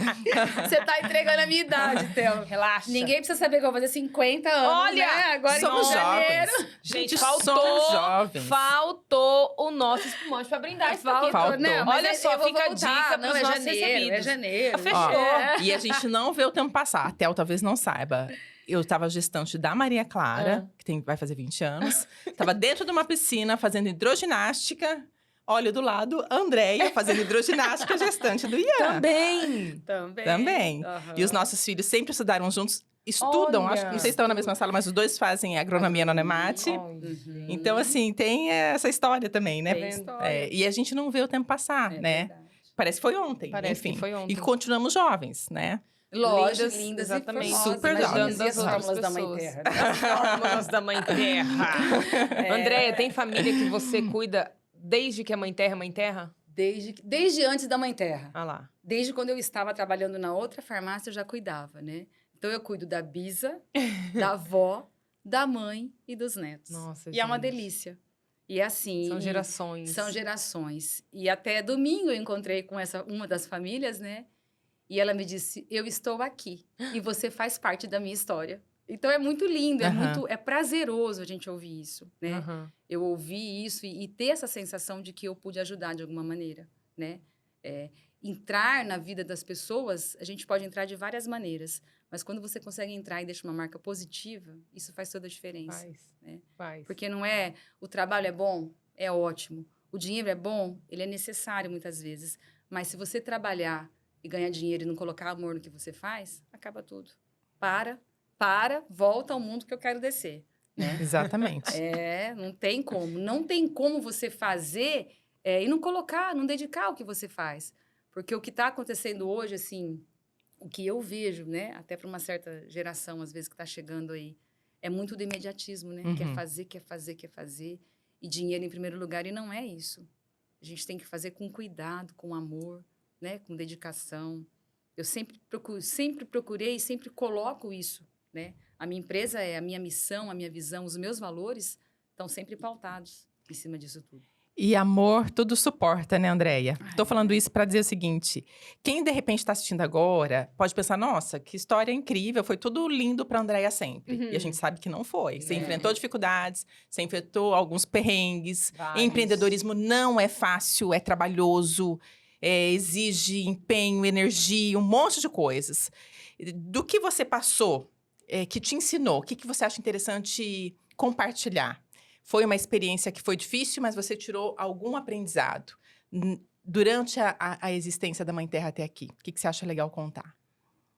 Você tá entregando a minha idade, Theo. Relaxa. Ninguém precisa saber que eu vou fazer 50 anos, Olha, né? Agora somos em janeiro. jovens. Gente, somos faltou, jovens. faltou o nosso espumante pra brindar isso aqui. Faltou. Né? Mas Olha aí só, eu vou fica a voltar. dica Não, pros é nossos janeiro, recebidos. é janeiro. Ah, fechou. Ó, e a gente não vê o tempo passar. A Theo talvez não saiba. Eu tava gestante da Maria Clara, vai fazer 20 anos. Tava dentro de uma piscina fazendo hidroginástica. Olha do lado, Andréia fazendo hidroginástica, gestante do Ian. Também. Também. Aham. E os nossos filhos sempre estudaram juntos. Estudam, Olha. acho que não sei se estão na mesma sala, mas os dois fazem agronomia no Anemate. Uhum. Então, assim, tem essa história também, né? Tem história. E a gente não vê o tempo passar, É né? verdade. Parece que foi ontem, Parece enfim. que foi ontem. E continuamos jovens, né? Lógico, Lindas, lindas exatamente. e formosas. Super Imagina jovens. se as Das outras fórmulas da Mãe pessoas. Terra. né? As fórmulas da Mãe Terra. Andréia, tem família que você cuida desde que a Mãe Terra é Mãe Terra? Desde antes da Mãe Terra. Ah lá. Desde quando eu estava trabalhando na outra farmácia, eu já cuidava, né? Então, eu cuido da bisa, da avó, da mãe e dos netos. Nossa, E é uma gente. delícia. E é assim... São gerações. São gerações. E até domingo eu encontrei com uma das famílias, né? E ela me disse, eu estou aqui. E você faz parte da minha história. Então, é muito lindo, Aham. é prazeroso a gente ouvir isso, né? Aham. Eu ouvi isso e ter essa sensação de que eu pude ajudar de alguma maneira, né? Entrar na vida das pessoas, a gente pode entrar de várias maneiras, mas quando você consegue entrar e deixa uma marca positiva, isso faz toda a diferença. Faz. né? Faz. Porque não é o trabalho é bom, é ótimo. O dinheiro é bom, ele é necessário muitas vezes, mas se você trabalhar e ganhar dinheiro e não colocar amor no que você faz, acaba tudo. Volta ao mundo que eu quero descer. Né? Exatamente. Não tem como. Não tem como você fazer e não colocar, não dedicar o que você faz. Porque o que está acontecendo hoje, assim, o que eu vejo, né? Até para uma certa geração, às vezes, que está chegando aí, é muito do imediatismo, né? Uhum. Quer fazer. E dinheiro em primeiro lugar, e não é isso. A gente tem que fazer com cuidado, com amor, né? Com dedicação. Eu sempre procurei e sempre coloco isso, né? A minha empresa a minha missão, a minha visão, os meus valores estão sempre pautados em cima disso tudo. E amor, tudo suporta, né, Andréia? Tô falando isso para dizer o seguinte: quem de repente está assistindo agora pode pensar, nossa, que história incrível, foi tudo lindo para Andréia sempre. Uhum. E a gente sabe que não foi. Você É. enfrentou dificuldades, você enfrentou alguns perrengues. Vários. Empreendedorismo não é fácil, é trabalhoso, exige empenho, energia, um monte de coisas. Do que você passou, que te ensinou, o que você acha interessante compartilhar? Foi uma experiência que foi difícil, mas você tirou algum aprendizado durante a existência da Mãe Terra até aqui? O que você acha legal contar?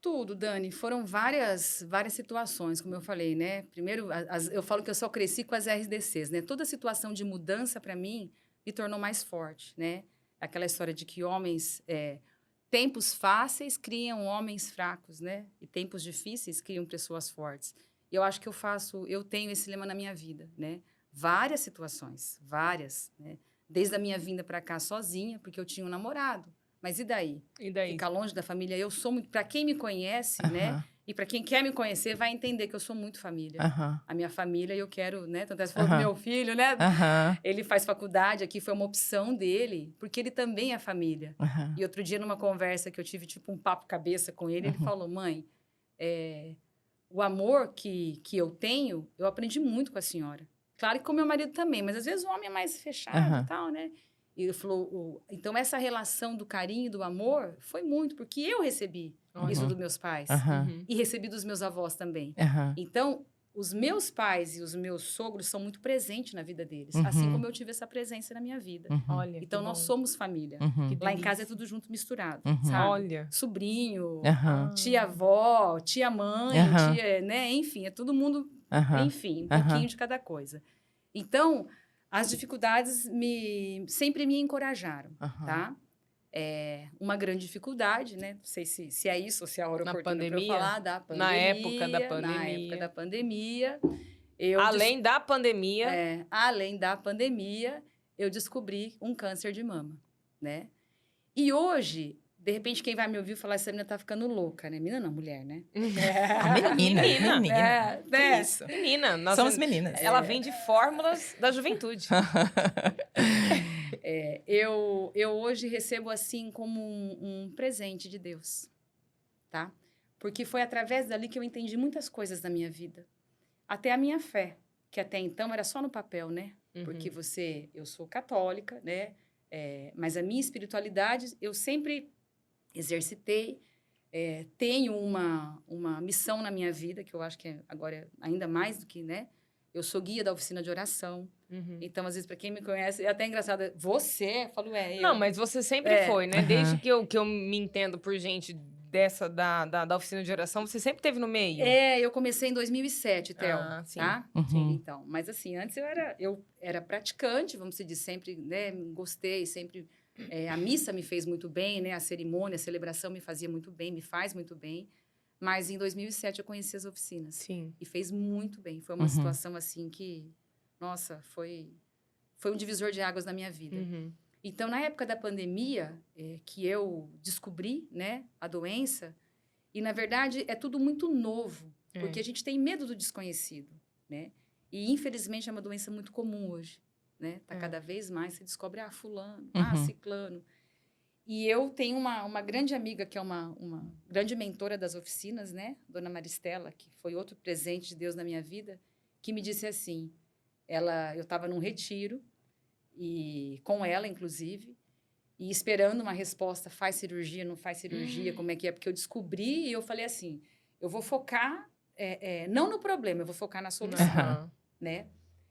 Tudo, Dani. Foram várias situações, como eu falei, né? Primeiro, eu falo que eu só cresci com as RDCs, né? Toda situação de mudança, para mim, me tornou mais forte, né? Aquela história de que homens... tempos fáceis criam homens fracos, né? E tempos difíceis criam pessoas fortes. E eu acho que eu tenho esse lema na minha vida, né? várias situações, várias, né? Desde a minha vinda para cá sozinha, porque eu tinha um namorado. Mas e daí? E daí? Ficar longe da família, eu sou muito... Para quem me conhece, né? E para quem quer me conhecer, vai entender que eu sou muito família. A minha família, eu quero, né? Tanto é que você falou do meu filho, né? Ele faz faculdade aqui, foi uma opção dele, porque ele também é família. E outro dia, numa conversa que eu tive, tipo um papo cabeça com ele, ele falou, mãe, o amor que eu tenho, eu aprendi muito com a senhora. Claro que com meu marido também, mas às vezes o homem é mais fechado e tal, né? E ele falou, então essa relação do carinho, do amor, foi muito, porque eu recebi isso dos meus pais. E recebi dos meus avós também. Então, os meus pais e os meus sogros são muito presentes na vida deles. Assim como eu tive essa presença na minha vida. Olha, então, nós somos família. Lá em casa é tudo junto, misturado, sabe? Olha. Sobrinho, tia-avó, tia-mãe, tia, né? Enfim, é todo mundo, enfim, um pouquinho de cada coisa. Então, as dificuldades sempre me encorajaram, tá? Uma grande dificuldade, né? Não sei se é isso ou se é a hora oportuna para eu falar da pandemia. Na época da pandemia. Na época da pandemia. Além da pandemia. Além da pandemia, eu descobri um câncer de mama, né? E hoje, de repente, quem vai me ouvir falar, essa menina tá ficando louca, né? Menina não, mulher, né? Menina. Que isso. Menina. Somos meninas. Ela vem de fórmulas da juventude. Eu hoje recebo assim como um presente de Deus, tá? Porque foi através dali que eu entendi muitas coisas da minha vida. Até a minha fé, que até então era só no papel, né? Porque eu sou católica, né? Mas a minha espiritualidade, eu sempre exercitei. Tenho uma missão na minha vida, que eu acho que agora é ainda mais do que, né? Eu sou guia da oficina de oração. Então, às vezes, para quem me conhece, é até engraçado. Você? Eu falo, eu. Não, mas você sempre foi, né? Desde que eu me entendo por gente dessa, da oficina de oração, você sempre esteve no meio. Eu comecei em 2007, Theo. Sim. Tá? Então, mas assim, antes eu era praticante, vamos dizer, sempre, né? Gostei, sempre... a missa me fez muito bem, né? A cerimônia, a celebração me fazia muito bem, me faz muito bem. Mas em 2007 eu conheci as oficinas. Sim. E fez muito bem. Foi uma situação assim que, nossa, foi um divisor de águas na minha vida. Então, na época da pandemia, que eu descobri, né, a doença, e na verdade é tudo muito novo, porque a gente tem medo do desconhecido, né? E infelizmente é uma doença muito comum hoje, né? Tá cada vez mais, você descobre, fulano, ciclano. E eu tenho uma grande amiga, que é uma grande mentora das oficinas, né? Dona Maristela, que foi outro presente de Deus na minha vida, que me disse assim, eu estava num retiro, e com ela, inclusive, e esperando uma resposta, faz cirurgia, não faz cirurgia, como é que é? Porque eu descobri e eu falei assim, eu vou focar, não no problema, eu vou focar na solução, né?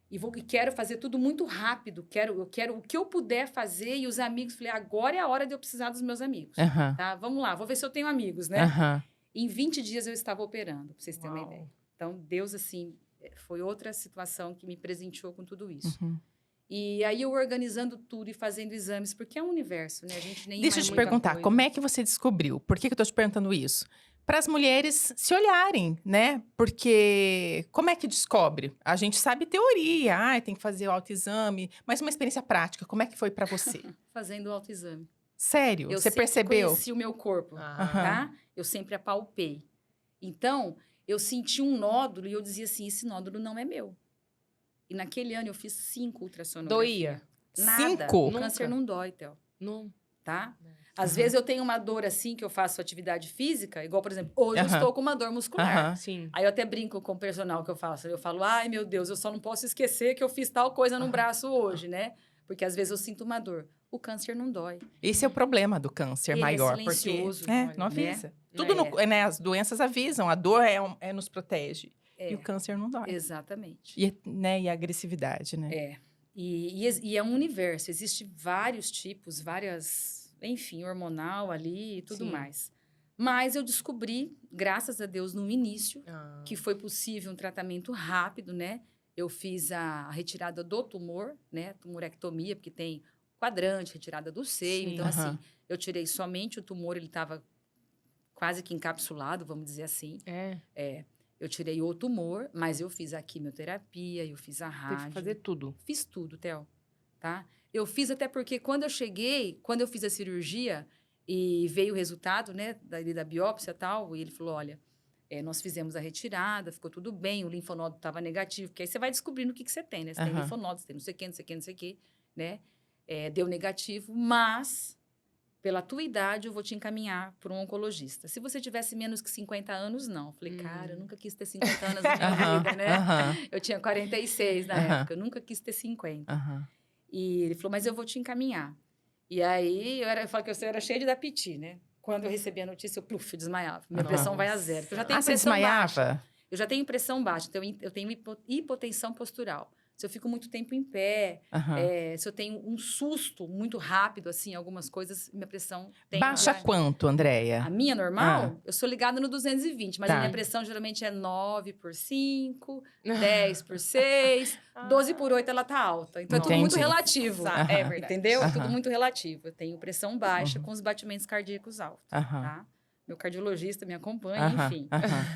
E quero fazer tudo muito rápido, eu quero o que eu puder fazer, e os amigos, falei, agora é a hora de eu precisar dos meus amigos, tá? Vamos lá, vou ver se eu tenho amigos, né? Em 20 dias eu estava operando, para vocês terem uma ideia. Então, Deus, assim, foi outra situação que me presenteou com tudo isso. E aí eu organizando tudo e fazendo exames, porque é um universo, né? A gente nem Deixa eu te perguntar, como é que você descobriu? Por que eu tô te perguntando isso? Para as mulheres se olharem, né? Porque como é que descobre? A gente sabe teoria, tem que fazer o autoexame, mas uma experiência prática, como é que foi para você? Fazendo o autoexame. Sério? Eu você percebeu? Eu conheci o meu corpo, tá? Eu sempre apalpei. Então, eu senti um nódulo e eu dizia assim, esse nódulo não é meu. E naquele ano eu fiz 5 ultrassonografias. Doía? Nada. 5? O câncer não dói, Theo. Não. Tá? Às vezes eu tenho uma dor assim, que eu faço atividade física, igual, por exemplo, hoje eu estou com uma dor muscular. Sim. Aí eu até brinco com o personal que eu faço. Eu falo, ai meu Deus, eu só não posso esquecer que eu fiz tal coisa no braço hoje, né? Porque às vezes eu sinto uma dor. O câncer não dói. Esse é o problema do câncer maior. É silencioso. Porque não avisa. Tudo né, as doenças avisam, a dor nos protege. E o câncer não dói. Exatamente. E a agressividade, né? E é um universo. Existem vários tipos, enfim, hormonal ali e tudo mais. Mas eu descobri, graças a Deus, no início, que foi possível um tratamento rápido, né? Eu fiz a retirada do tumor, né? Tumorectomia, porque tem quadrante, retirada do seio. Então, assim, eu tirei somente o tumor, ele estava quase que encapsulado, vamos dizer assim. Eu tirei o tumor, mas eu fiz a quimioterapia, eu fiz a rádio. Teve que fazer tudo. Fiz tudo, Theo, tá? Eu fiz até porque quando eu cheguei, quando eu fiz a cirurgia e veio o resultado, né, da biópsia e tal, e ele falou, olha, nós fizemos a retirada, ficou tudo bem, o linfonodo estava negativo, porque aí você vai descobrindo o que você tem, né? Você tem linfonodo, você tem não sei o que, não sei o que, não sei o que, né? Deu negativo, mas pela tua idade eu vou te encaminhar para um oncologista. Se você tivesse menos que 50 anos, não. Eu falei, cara, eu nunca quis ter 50 anos na minha vida, né? Eu tinha 46 na época, eu nunca quis ter 50. E ele falou, mas eu vou te encaminhar. E aí, eu falo que eu era cheia de dar piti, né? Quando eu recebi a notícia, eu desmaiava. Minha pressão vai a zero. Eu já tenho você pressão desmaiava? baixa. Eu já tenho pressão baixa, então eu tenho hipotensão postural. Se eu fico muito tempo em pé, se eu tenho um susto muito rápido, assim, algumas coisas, minha pressão tem... Baixa quanto, Andréia? A minha normal, eu sou ligada no 220, mas Tá. a minha pressão geralmente é 9 por 5, 10 por 6, 12 por 8 ela tá alta. Então é tudo muito Entendi. relativo. É verdade. Entendeu? É tudo muito relativo. Eu tenho pressão baixa com os batimentos cardíacos altos, Aham. tá? Meu cardiologista me acompanha, enfim.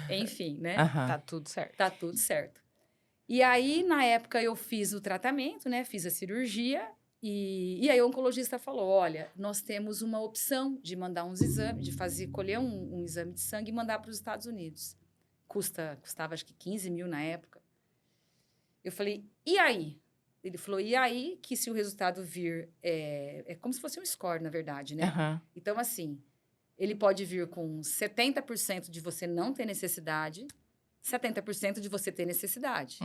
Enfim, né? Tá tudo certo. Tá tudo certo. E aí, na época, eu fiz o tratamento, né? Fiz a cirurgia. E aí o oncologista falou, olha, nós temos uma opção de mandar uns exames, de colher um exame de sangue e mandar para os Estados Unidos. Custava acho que 15 mil na época. Eu falei, e aí? Ele falou, e aí que se o resultado vir... É como se fosse um score, na verdade, né? Então, assim, ele pode vir com 70% de você não ter necessidade, 70% de você ter necessidade.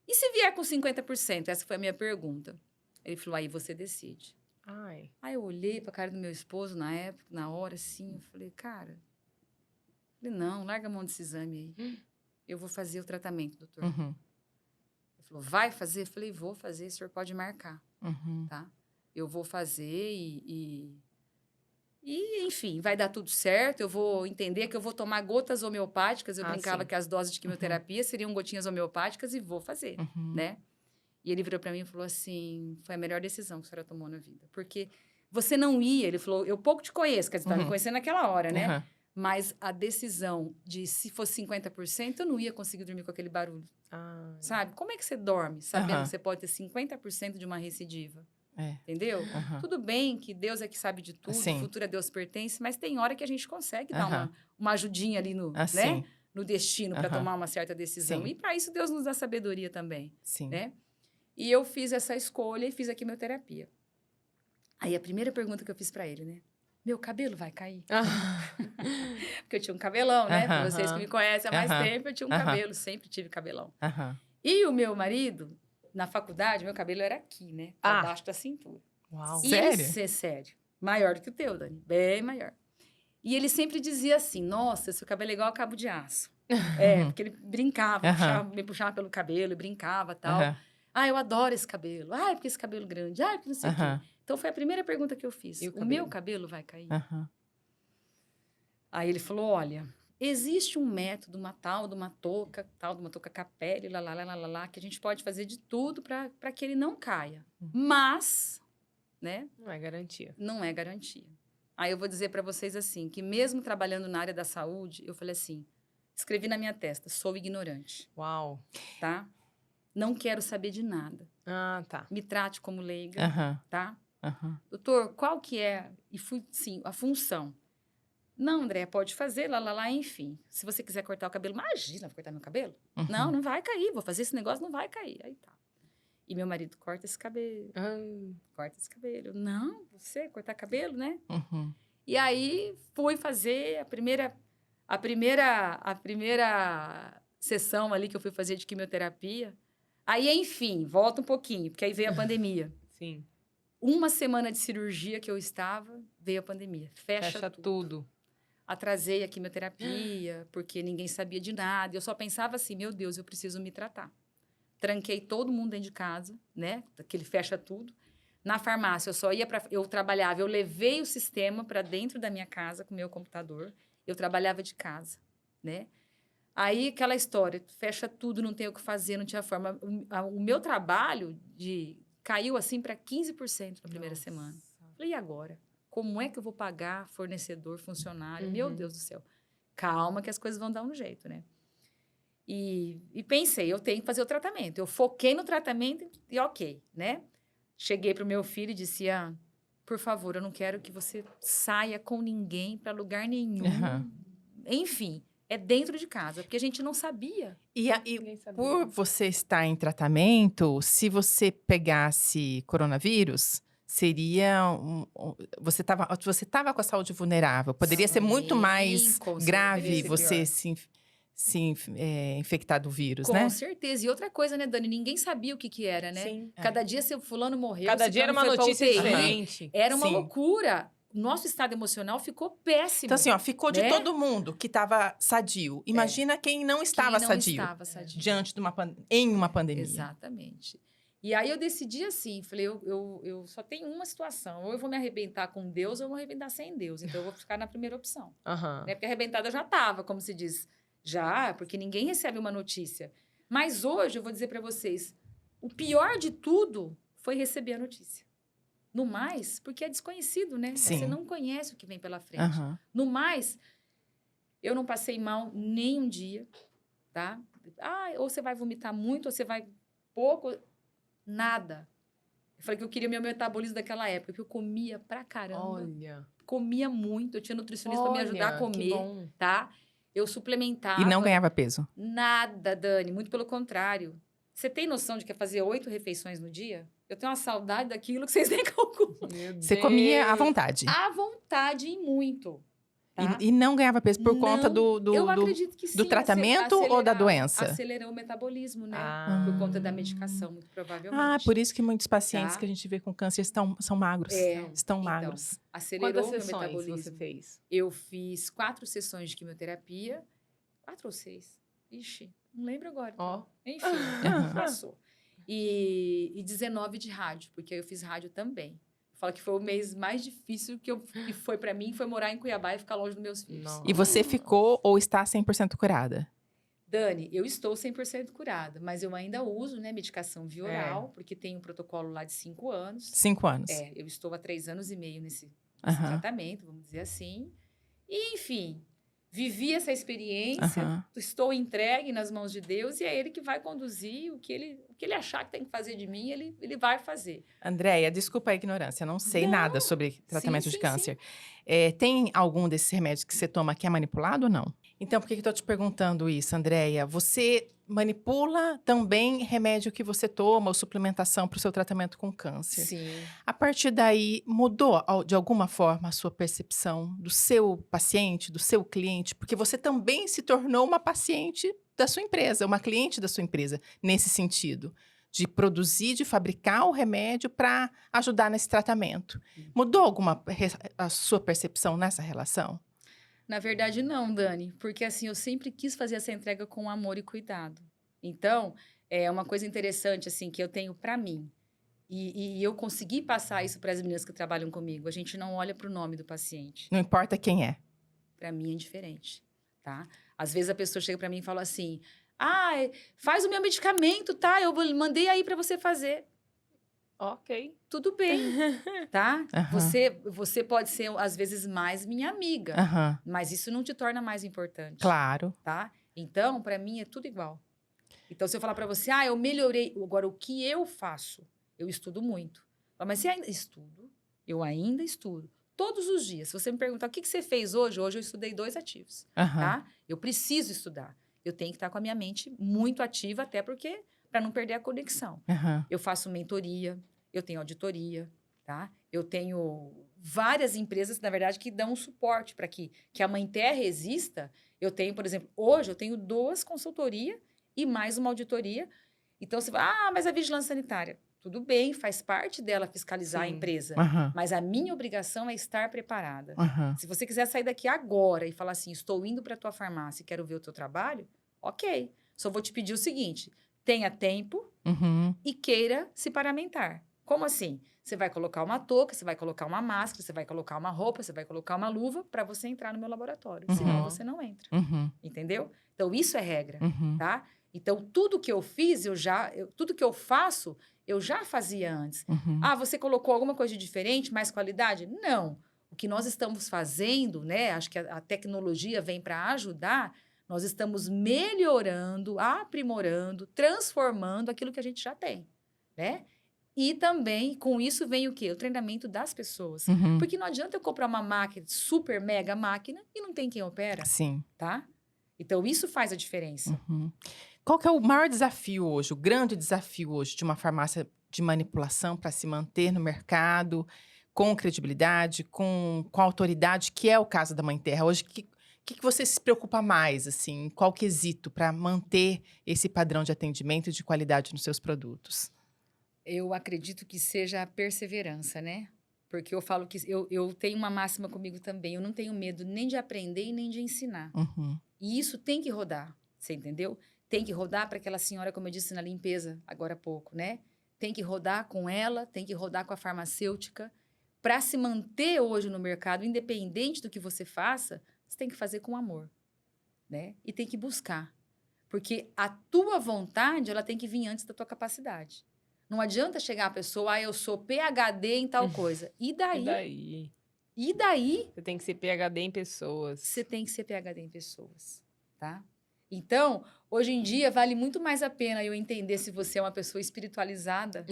E se vier com 50%? Essa foi a minha pergunta. Ele falou, aí você decide. Ai. Aí eu olhei pra cara do meu esposo na época, na hora, assim, eu falei, cara... não, larga a mão desse exame aí. Eu vou fazer o tratamento, doutor. Ele falou, vai fazer? Eu falei, vou fazer, o senhor pode marcar, tá? Eu vou fazer e, enfim, vai dar tudo certo. Eu vou entender que eu vou tomar gotas homeopáticas. Eu brincava que as doses de quimioterapia seriam gotinhas homeopáticas e vou fazer, né? E ele virou para mim e falou assim, foi a melhor decisão que a senhora tomou na vida. Porque você não ia, ele falou, eu pouco te conheço, quer dizer, estava me conhecendo naquela hora, né? Mas a decisão de se fosse 50%, eu não ia conseguir dormir com aquele barulho. Sabe? Como é que você dorme sabendo que você pode ter 50% de uma recidiva? Entendeu? Tudo bem que Deus é que sabe de tudo, o futuro a Deus pertence, mas tem hora que a gente consegue dar uma ajudinha ali no, né? No destino para tomar uma certa decisão. E para isso Deus nos dá sabedoria também, né? E eu fiz essa escolha e fiz a quimioterapia. Aí a primeira pergunta que eu fiz para ele, né? Meu cabelo vai cair? Porque eu tinha um cabelão, né? Pra vocês que me conhecem há mais tempo, eu tinha um cabelo, sempre tive cabelão. E o meu marido, na faculdade, meu cabelo era aqui, né? Abaixo da cintura. Uau. E sério? Sério. Maior do que o teu, Dani. Bem maior. E ele sempre dizia assim, nossa, seu cabelo é igual a cabo de aço. Porque ele brincava, me puxava pelo cabelo e brincava e tal. Eu adoro esse cabelo. Porque esse cabelo grande. Porque não sei o quê. Então, foi a primeira pergunta que eu fiz. O meu cabelo vai cair? Aí ele falou, olha, existe um método, uma tal de uma touca Capelli, que a gente pode fazer de tudo para que ele não caia. Mas, né? Não é garantia. Não é garantia. Aí eu vou dizer para vocês assim, que mesmo trabalhando na área da saúde, eu falei assim, escrevi na minha testa, sou ignorante. Uau. Tá? Não quero saber de nada. Tá. Me trate como leiga, tá? Doutor, qual que é a função? Não, André, pode fazer, enfim. Se você quiser cortar o cabelo, imagina, vou cortar meu cabelo? Não vai cair, vou fazer esse negócio, não vai cair. Aí tá. E meu marido, corta esse cabelo. Corta esse cabelo. Não, você cortar cabelo, né? E aí, fui fazer a primeira sessão ali que eu fui fazer de quimioterapia. Aí, enfim, volta um pouquinho, porque aí veio a pandemia. Sim. Uma semana de cirurgia que eu estava, veio a pandemia. Fecha tudo. Atrasei a quimioterapia, porque ninguém sabia de nada. Eu só pensava assim, meu Deus, eu preciso me tratar. Tranquei todo mundo dentro de casa, né? Aquele fecha tudo. Na farmácia, eu trabalhava, eu levei o sistema para dentro da minha casa com o meu computador. Eu trabalhava de casa, né? Aí, aquela história, fecha tudo, não tem o que fazer, não tinha forma. O meu trabalho caiu, assim, para 15% na primeira semana. Falei, e agora? Como é que eu vou pagar fornecedor, funcionário? Meu Deus do céu. Calma que as coisas vão dar um jeito, né? E pensei, eu tenho que fazer o tratamento. Eu foquei no tratamento e ok, né? Cheguei pro meu filho e disse, Ian, por favor, eu não quero que você saia com ninguém para lugar nenhum. Aham. Enfim, é dentro de casa, porque a gente não sabia. E Ninguém sabia. por você estar em tratamento, se você pegasse coronavírus, seria você estava com a saúde vulnerável. Poderia ser muito Sim, mais com grave certeza. você infectar do vírus, Com né? certeza. E outra coisa, né, Dani? Ninguém sabia o que que era, né? Sim. Cada dia seu fulano morreu, Cada dia era ciclano uma foi pra notícia UTI. diferente. Era uma Sim. loucura. Nosso estado emocional ficou péssimo. Então, assim, ó, ficou de né? todo mundo que estava sadio. Imagina quem não estava Quem não sadio estava sadio. diante de em uma pandemia. Exatamente. E aí eu decidi assim, falei, eu só tenho uma situação, ou eu vou me arrebentar com Deus, ou eu vou me arrebentar sem Deus. Então eu vou ficar na primeira opção. Aham. Né? Porque arrebentada eu já estava, como se diz. Já, porque ninguém recebe uma notícia. Mas hoje eu vou dizer para vocês, o pior de tudo foi receber a notícia. No mais, porque é desconhecido, né? Sim. Você não conhece o que vem pela frente. Aham. No mais, eu não passei mal nem um dia, tá? Ah, ou você vai vomitar muito, ou você vai pouco. Nada. Eu falei que eu queria meu metabolismo daquela época, que eu comia pra caramba. Olha. Comia muito, eu tinha nutricionista pra me ajudar a Olha, comer, que bom. tá? Eu suplementava. E não ganhava peso. Nada, Dani, muito pelo contrário. Você tem noção de que é fazer 8 refeições no dia? Eu tenho uma saudade daquilo que vocês nem calculam. Meu Você Deus. comia à vontade. À vontade e muito. Tá? E não ganhava peso por conta Não, do eu acredito que sim. tratamento ou da doença? Acelerou o metabolismo, né? Ah. Por conta da medicação, muito provavelmente. Ah, por isso que muitos pacientes Tá. que a gente vê com câncer são magros. É, Estão então, magros. acelerou Quantas o meu sessões metabolismo. você fez? Eu fiz 4 sessões de quimioterapia. 4 ou 6? Ixi, não lembro agora. Ó. Enfim, Aham. passou. E 19 de rádio, porque eu fiz rádio também. Falo que foi o mês mais difícil que foi pra mim, foi morar em Cuiabá e ficar longe dos meus filhos. Nossa. E você ficou ou está 100% curada? Dani, eu estou 100% curada, mas eu ainda uso, né, medicação via oral, porque tem um protocolo lá de 5 anos. 5 anos. Eu estou há 3 anos e meio nesse Aham. tratamento, vamos dizer assim. E, enfim, vivi essa experiência, Aham. estou entregue nas mãos de Deus e é Ele que vai conduzir o que ele achar que tem que fazer de mim, ele vai fazer. Andréia, desculpa a ignorância, eu não sei Não. nada sobre tratamento Sim, de sim, câncer. Tem algum desses remédios que você toma que é manipulado ou não? Então, por que eu estou te perguntando isso, Andréia? Você manipula também remédio que você toma ou suplementação para o seu tratamento com câncer? Sim. A partir daí, mudou de alguma forma a sua percepção do seu paciente, do seu cliente? Porque você também se tornou uma paciente da sua empresa, uma cliente da sua empresa, nesse sentido, de produzir, de fabricar o remédio para ajudar nesse tratamento. Mudou a sua percepção nessa relação? Na verdade, não, Dani, porque assim, eu sempre quis fazer essa entrega com amor e cuidado. Então, é uma coisa interessante, assim, que eu tenho para mim. E eu consegui passar isso para as meninas que trabalham comigo. A gente não olha para o nome do paciente. Não importa quem é. Para mim é diferente, tá? Às vezes a pessoa chega para mim e fala assim: faz o meu medicamento, tá? Eu mandei aí para você fazer. Ok. Tudo bem, tá? Aham. Você pode ser, às vezes, mais minha amiga. Aham. Mas isso não te torna mais importante. Claro. Tá? Então, para mim, é tudo igual. Então, se eu falar para você, eu melhorei. Agora, o que eu faço? Eu estudo muito. Mas você ainda estudo? Eu ainda estudo. Todos os dias. Se você me perguntar o que você fez hoje, hoje eu estudei 2 ativos. Aham. Tá? Eu preciso estudar. Eu tenho que estar com a minha mente muito ativa, até porque, para não perder a conexão. Aham. Eu faço mentoria, eu tenho auditoria, tá? Eu tenho várias empresas, na verdade, que dão suporte para que a Mãe Terra exista. Eu tenho, por exemplo, hoje eu tenho 2 consultorias e mais uma auditoria. Então, você vai, mas a vigilância sanitária. Tudo bem, faz parte dela fiscalizar a Sim. empresa. Aham. Mas a minha obrigação é estar preparada. Aham. Se você quiser sair daqui agora e falar assim, estou indo para a tua farmácia e quero ver o teu trabalho, ok. Só vou te pedir o seguinte, tenha tempo Uhum. e queira se paramentar. Como assim? Você vai colocar uma touca, você vai colocar uma máscara, você vai colocar uma roupa, você vai colocar uma luva para você entrar no meu laboratório. Senão Uhum. você não entra. Uhum. Entendeu? Então, isso é regra, Uhum. tá? Então, tudo que eu fiz, tudo que eu faço, eu já fazia antes. Uhum. Você colocou alguma coisa de diferente, mais qualidade? Não. O que nós estamos fazendo, né? Acho que a tecnologia vem para ajudar, Nós estamos melhorando, aprimorando, transformando aquilo que a gente já tem, né? E também, com isso, vem o quê? O treinamento das pessoas. Uhum. Porque não adianta eu comprar uma máquina, super mega máquina, e não tem quem opera, Sim. tá? Então, isso faz a diferença. Uhum. Qual que é o maior desafio hoje, o grande desafio hoje de uma farmácia de manipulação para se manter no mercado, com credibilidade, com autoridade, que é o caso da Mãe Terra? Hoje, que você se preocupa mais, assim? Qual quesito para manter esse padrão de atendimento e de qualidade nos seus produtos? Eu acredito que seja a perseverança, né? Porque eu falo que eu tenho uma máxima comigo também. Eu não tenho medo nem de aprender e nem de ensinar. Uhum. E isso tem que rodar, você entendeu? Tem que rodar para aquela senhora, como eu disse na limpeza agora há pouco, né? Tem que rodar com ela, tem que rodar com a farmacêutica. Para se manter hoje no mercado, independente do que você faça, você tem que fazer com amor, né? E tem que buscar. Porque a tua vontade, ela tem que vir antes da tua capacidade. Não adianta chegar a pessoa, eu sou PhD em tal coisa. E E daí? daí? E daí? Você tem que ser PhD em pessoas. Você tem que ser PhD em pessoas, tá? Então, hoje em dia, vale muito mais a pena eu entender se você é uma pessoa espiritualizada,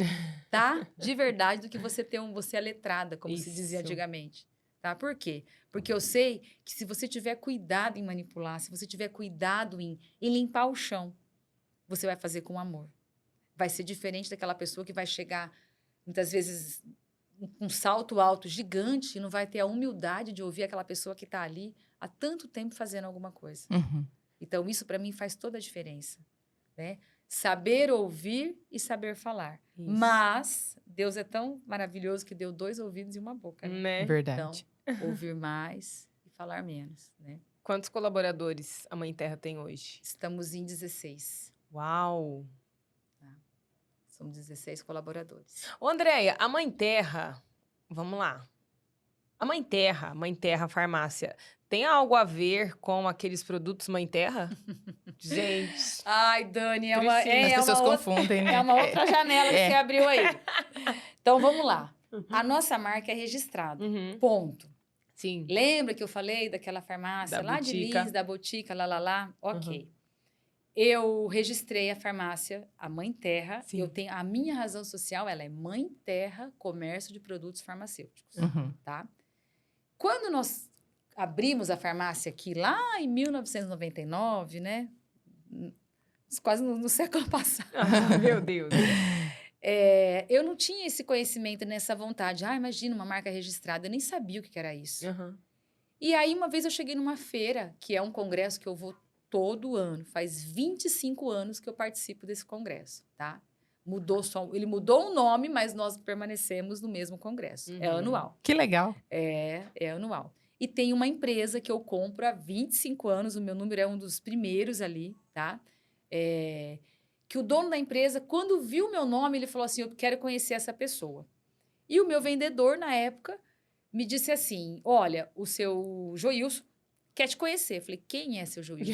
tá? De verdade, do que você é letrada, como se dizia Isso. antigamente. Tá? Por quê? Porque eu sei que se você tiver cuidado em manipular, se você tiver cuidado em limpar o chão, você vai fazer com amor. Vai ser diferente daquela pessoa que vai chegar, muitas vezes, com um salto alto gigante e não vai ter a humildade de ouvir aquela pessoa que está ali há tanto tempo fazendo alguma coisa. Uhum. Então, isso para mim faz toda a diferença, né? Saber ouvir e saber falar. Isso. Mas Deus é tão maravilhoso que deu 2 ouvidos e uma boca, né? Né? Verdade. Então, ouvir mais e falar menos, né? Quantos colaboradores a Mãe Terra tem hoje? Estamos em 16. Uau! Somos 16 colaboradores. Ô, Andréia, a Mãe Terra, vamos lá. A Mãe Terra Farmácia, tem algo a ver com aqueles produtos Mãe Terra? Gente. Ai, Dani, é uma, Precisa. As é pessoas uma outra, confundem, né? é uma outra janela que É. você abriu aí. Então, vamos lá. A nossa marca é registrada. Uhum. Ponto. Sim. Lembra que eu falei daquela farmácia Da lá de Botica. Lins, da Botica, lá? Ok. Eu registrei a farmácia, a Mãe Terra. Sim. Eu tenho a minha razão social, ela é Mãe Terra Comércio de Produtos Farmacêuticos, Uhum. tá? Quando nós abrimos a farmácia aqui lá em 1999, né? Quase no século passado. Ah, meu Deus. Eu não tinha esse conhecimento nessa vontade. Ah, imagina uma marca registrada. Eu nem sabia o que era isso. Uhum. E aí, uma vez eu cheguei numa feira, que é um congresso que eu vou todo ano. Faz 25 anos que eu participo desse congresso, tá? Ele mudou o nome, mas nós permanecemos no mesmo congresso. É Uhum. anual. Que legal. É anual. E tem uma empresa que eu compro há 25 anos, o meu número é um dos primeiros ali, tá? Que o dono da empresa, quando viu o meu nome, ele falou assim, eu quero conhecer essa pessoa. E o meu vendedor, na época, me disse assim, olha, o seu Joilson quer te conhecer. Eu falei, quem é seu Joilson?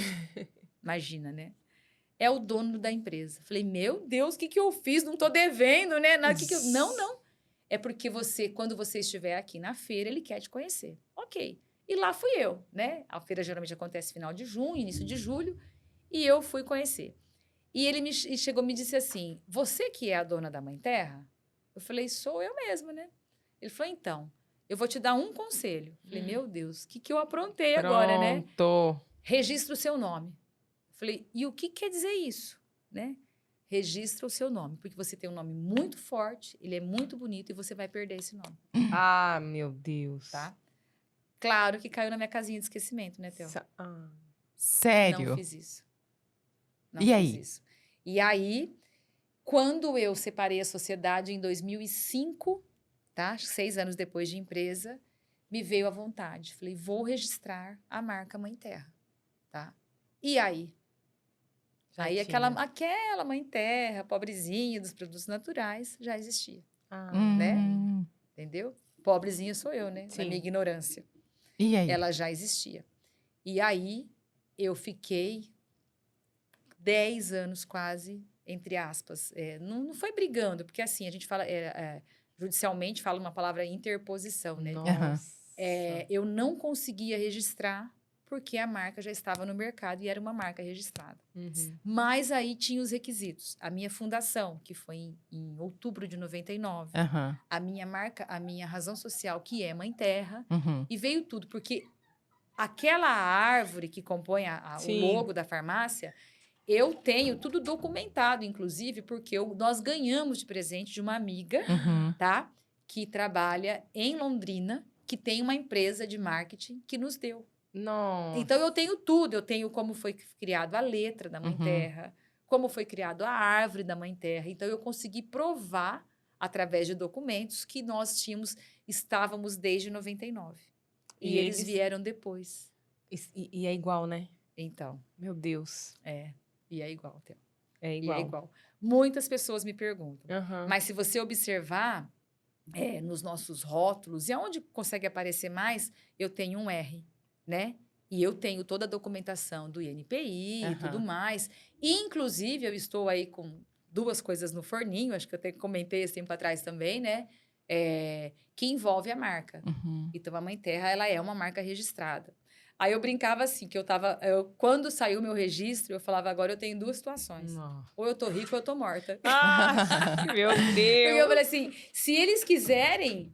Imagina, né? É o dono da empresa. Eu falei, meu Deus, o que eu fiz? Não tô devendo, né? Não. É porque quando você estiver aqui na feira, ele quer te conhecer. Ok. E lá fui eu, né? A feira geralmente acontece final de junho, início de julho. E eu fui conhecer. E ele chegou e me disse assim, você que é a dona da Mãe Terra? Eu falei, sou eu mesma, né? Ele falou, então, eu vou te dar um conselho. Eu falei, meu Deus, o que eu aprontei agora, né? Pronto. Registra o seu nome. Eu falei, e o que quer dizer isso, né? Registra o seu nome, porque você tem um nome muito forte, ele é muito bonito e você vai perder esse nome, Ah, meu Deus. tá? Claro que caiu na minha casinha de esquecimento, né, Theo? Sério? Não fiz isso. Não E fiz aí? isso. E aí, quando eu separei a sociedade em 2005, tá? 6 anos depois de empresa, me veio a vontade. Falei, vou registrar a marca Mãe Terra, tá? E aí? Já Aí tinha. aquela Mãe Terra, pobrezinha dos produtos naturais, já existia, Ah, né? Hum. Entendeu? Pobrezinha sou eu, né? Sim. Na minha ignorância. E aí? Ela já existia. E aí, eu fiquei 10 anos quase, entre aspas. Não foi brigando, porque assim, a gente fala, judicialmente fala uma palavra interposição, né? Nossa. Eu não conseguia registrar porque a marca já estava no mercado e era uma marca registrada. Uhum. Mas aí tinha os requisitos. A minha fundação, que foi em outubro de 99. Aham. A minha marca, a minha razão social, que é Mãe Terra. Uhum. E veio tudo, porque aquela árvore que compõe o Sim. logo da farmácia, eu tenho tudo documentado, inclusive, porque nós ganhamos de presente de uma amiga, Uhum. tá? Que trabalha em Londrina, que tem uma empresa de marketing que nos deu. Nossa. Então, eu tenho tudo. Eu tenho como foi criado a letra da Mãe Uhum. Terra, como foi criado a árvore da Mãe Terra. Então, eu consegui provar, através de documentos, que nós estávamos desde 99. E eles vieram depois. E é igual, né? Então, Meu Deus. e é igual, Theo. É E igual. é igual. Muitas pessoas me perguntam. Aham. Mas se você observar nos nossos rótulos, e aonde consegue aparecer mais, eu tenho um R, né? E eu tenho toda a documentação do INPI e tudo Aham. mais. E, inclusive, eu estou aí com 2 coisas no forninho, acho que eu até comentei esse tempo atrás também, né? Que envolve a marca. Uhum. Então, a Mãe Terra, ela é uma marca registrada. Aí eu brincava assim, que quando saiu o meu registro, eu falava, agora eu tenho 2 situações. Nossa. Ou eu tô rica ou eu tô morta. Ah, meu Porque eu Deus. falei assim, se eles quiserem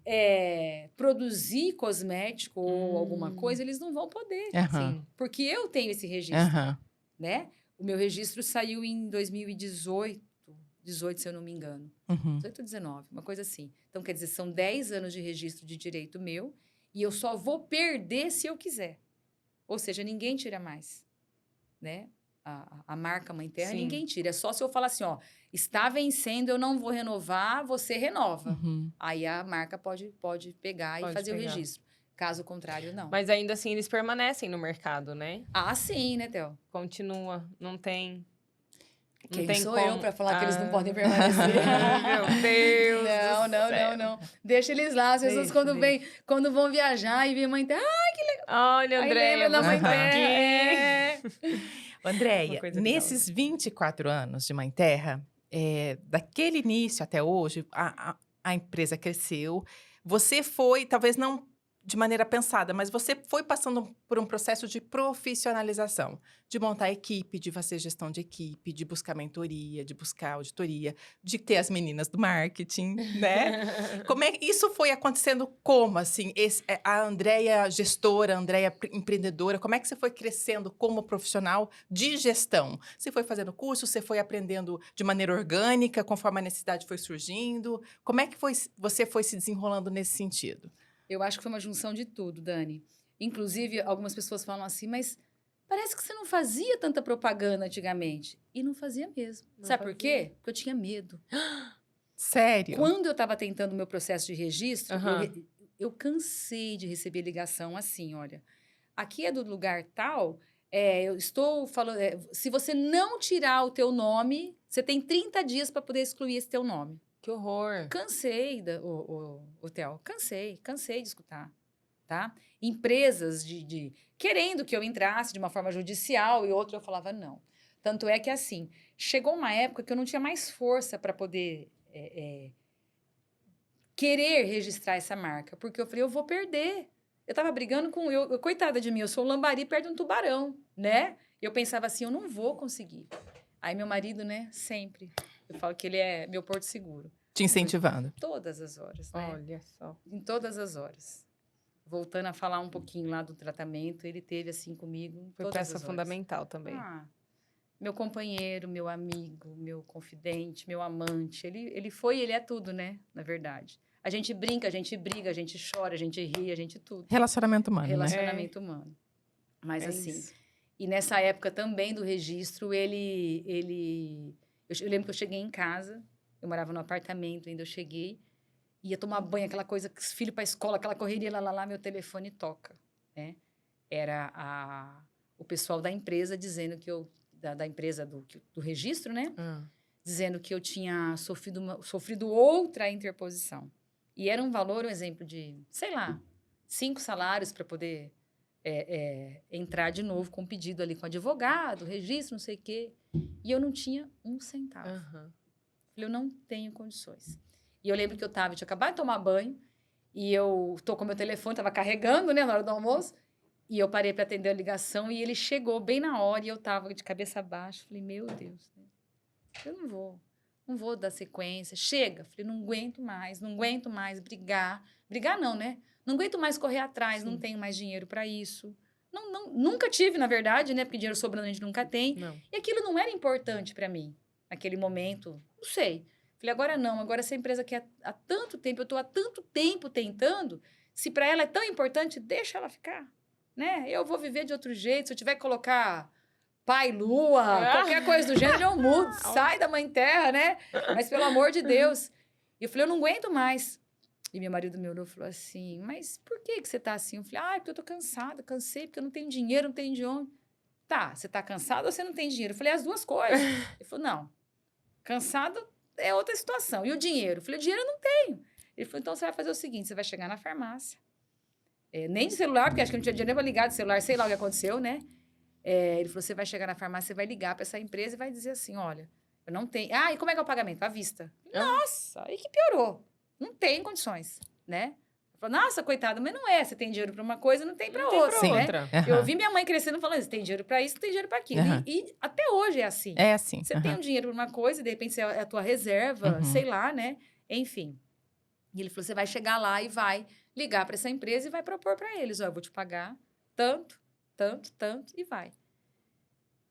produzir cosmético ou alguma coisa, eles não vão poder. Aham. Sim. Porque eu tenho esse registro, Aham. né? O meu registro saiu em 2018, 18, se eu não me engano. Uhum. 18 ou 19, uma coisa assim. Então, quer dizer, são 10 anos de registro de direito meu e eu só vou perder se eu quiser. Ou seja, ninguém tira mais, né? A marca Mãe Terra, Sim. ninguém tira. É só se eu falar assim, ó, está vencendo, eu não vou renovar, você renova. Uhum. Aí a marca pode pegar Pode e fazer o pegar. registro. Caso contrário, não. Mas ainda assim, eles permanecem no mercado, né? Ah, sim, né, Theo? Continua. Não tem... Não Quem tem sou como... eu para falar que eles não Ah. podem permanecer? Meu Deus Não, do não, céu. não. Deixa eles lá. As pessoas, quando vão viajar e vêm Mãe Terra, Olha, aí Andréia, lembra da você Mãe tá Terra. aqui. Andréia, Uma coisa nesses 24 anos de Mãe Terra, daquele início até hoje, a empresa cresceu. Você foi, talvez não de maneira pensada, mas você foi passando por um processo de profissionalização, de montar equipe, de fazer gestão de equipe, de buscar mentoria, de buscar auditoria, de ter as meninas do marketing, né? Como é que isso foi acontecendo? Como, assim, a Andréia gestora, a Andréia empreendedora, como é que você foi crescendo como profissional de gestão? Você foi fazendo curso, você foi aprendendo de maneira orgânica, conforme a necessidade foi surgindo? Como é que você foi se desenrolando nesse sentido? Eu acho que foi uma junção de tudo, Dani. Inclusive, algumas pessoas falam assim, mas parece que você não fazia tanta propaganda antigamente. E não fazia mesmo. Não Sabe por fazia. quê? Porque eu tinha medo. Sério? Quando eu estava tentando o meu processo de registro, Aham. eu cansei de receber ligação assim, olha, aqui é do lugar tal, eu estou falando, se você não tirar o teu nome, você tem 30 dias para poder excluir esse teu nome. Que horror. Cansei, o Theo, cansei de escutar, tá? Empresas querendo que eu entrasse de uma forma judicial e outra eu falava não. Tanto é que, assim, chegou uma época que eu não tinha mais força para poder querer registrar essa marca, porque eu falei, eu vou perder. Eu tava brigando com... coitada de mim, eu sou um lambari perto de um tubarão, né? E eu pensava assim, eu não vou conseguir. Aí meu marido, né, sempre... Eu falo que ele é meu porto seguro. Te incentivando. Todas as horas, né? Olha só. Em todas as horas. Voltando a falar um pouquinho lá do tratamento, ele teve assim comigo Foi todas peça as horas. fundamental também. Meu companheiro, meu amigo, meu confidente, meu amante. Ele é tudo, né? Na verdade. A gente brinca, a gente briga, a gente chora, a gente ri, a gente tudo. Relacionamento humano, né? Relacionamento humano. Mas É assim... isso. E nessa época também do registro, eu lembro que eu cheguei em casa, eu morava no apartamento ainda, eu cheguei, ia tomar banho, aquela coisa, filho para a escola, aquela correria, lá, meu telefone toca, né? Era o pessoal da empresa dizendo que da empresa do registro, né? Dizendo que eu tinha sofrido outra interposição. E era um valor, um exemplo de, sei lá, 5 salários para poder entrar de novo com um pedido ali com advogado, registro, não sei o quê. E eu não tinha um centavo. Aham. Falei, eu não tenho condições. E eu lembro que eu tinha acabado de tomar banho, e eu tô com meu telefone, tava carregando, né, na hora do almoço, E eu parei para atender a ligação e ele chegou bem na hora e eu tava de cabeça baixa. Falei, meu Deus, né? Eu não vou dar sequência. Chega. Falei, não aguento mais brigar. Brigar não, né? Não aguento mais correr atrás, não tenho mais dinheiro para isso. Nunca tive, na verdade, né? Porque dinheiro sobrando a gente nunca tem. Não. E aquilo não era importante para mim, naquele momento. Não sei. Falei, agora não. Agora essa empresa que há tanto tempo, eu tô há tanto tempo tentando. Se para ela é tão importante, deixa ela ficar. Né? Eu vou viver de outro jeito. Se eu tiver que colocar pai, lua, qualquer coisa do gênero, eu mudo. Sai da mãe terra, né? Mas pelo amor de Deus. E eu falei, eu não aguento mais. E meu marido me olhou e falou assim, mas por que você tá assim? Eu falei, porque eu tô cansada, cansei, porque eu não tenho dinheiro, não tenho de onde. Tá, você tá cansado ou você não tem dinheiro? Eu falei, as duas coisas. Ele falou, não, cansado é outra situação. E o dinheiro? Eu falei, o dinheiro eu não tenho. Ele falou, então você vai fazer o seguinte, você vai chegar na farmácia. Nem de celular, porque acho que não tinha dinheiro nem pra ligar de celular, sei lá o que aconteceu, né? Ele falou, você vai chegar na farmácia, você vai ligar para essa empresa e vai dizer assim, olha, eu não tenho... Ah, e como é que é o pagamento? À vista. Nossa, aí que piorou. Não tem condições, né? Eu falei, nossa, coitada, mas não é. Você tem dinheiro para uma coisa, não tem para outra, Sim. né? Uhum. Eu ouvi minha mãe crescendo falando, você tem dinheiro para isso, tem dinheiro para aquilo. Uhum. E até hoje é assim. É assim. Você tem um dinheiro para uma coisa e de repente é a tua reserva, sei lá, né? Enfim. E ele falou, você vai chegar lá e vai ligar para essa empresa e vai propor para eles, ó, eu vou te pagar tanto, tanto, tanto e vai.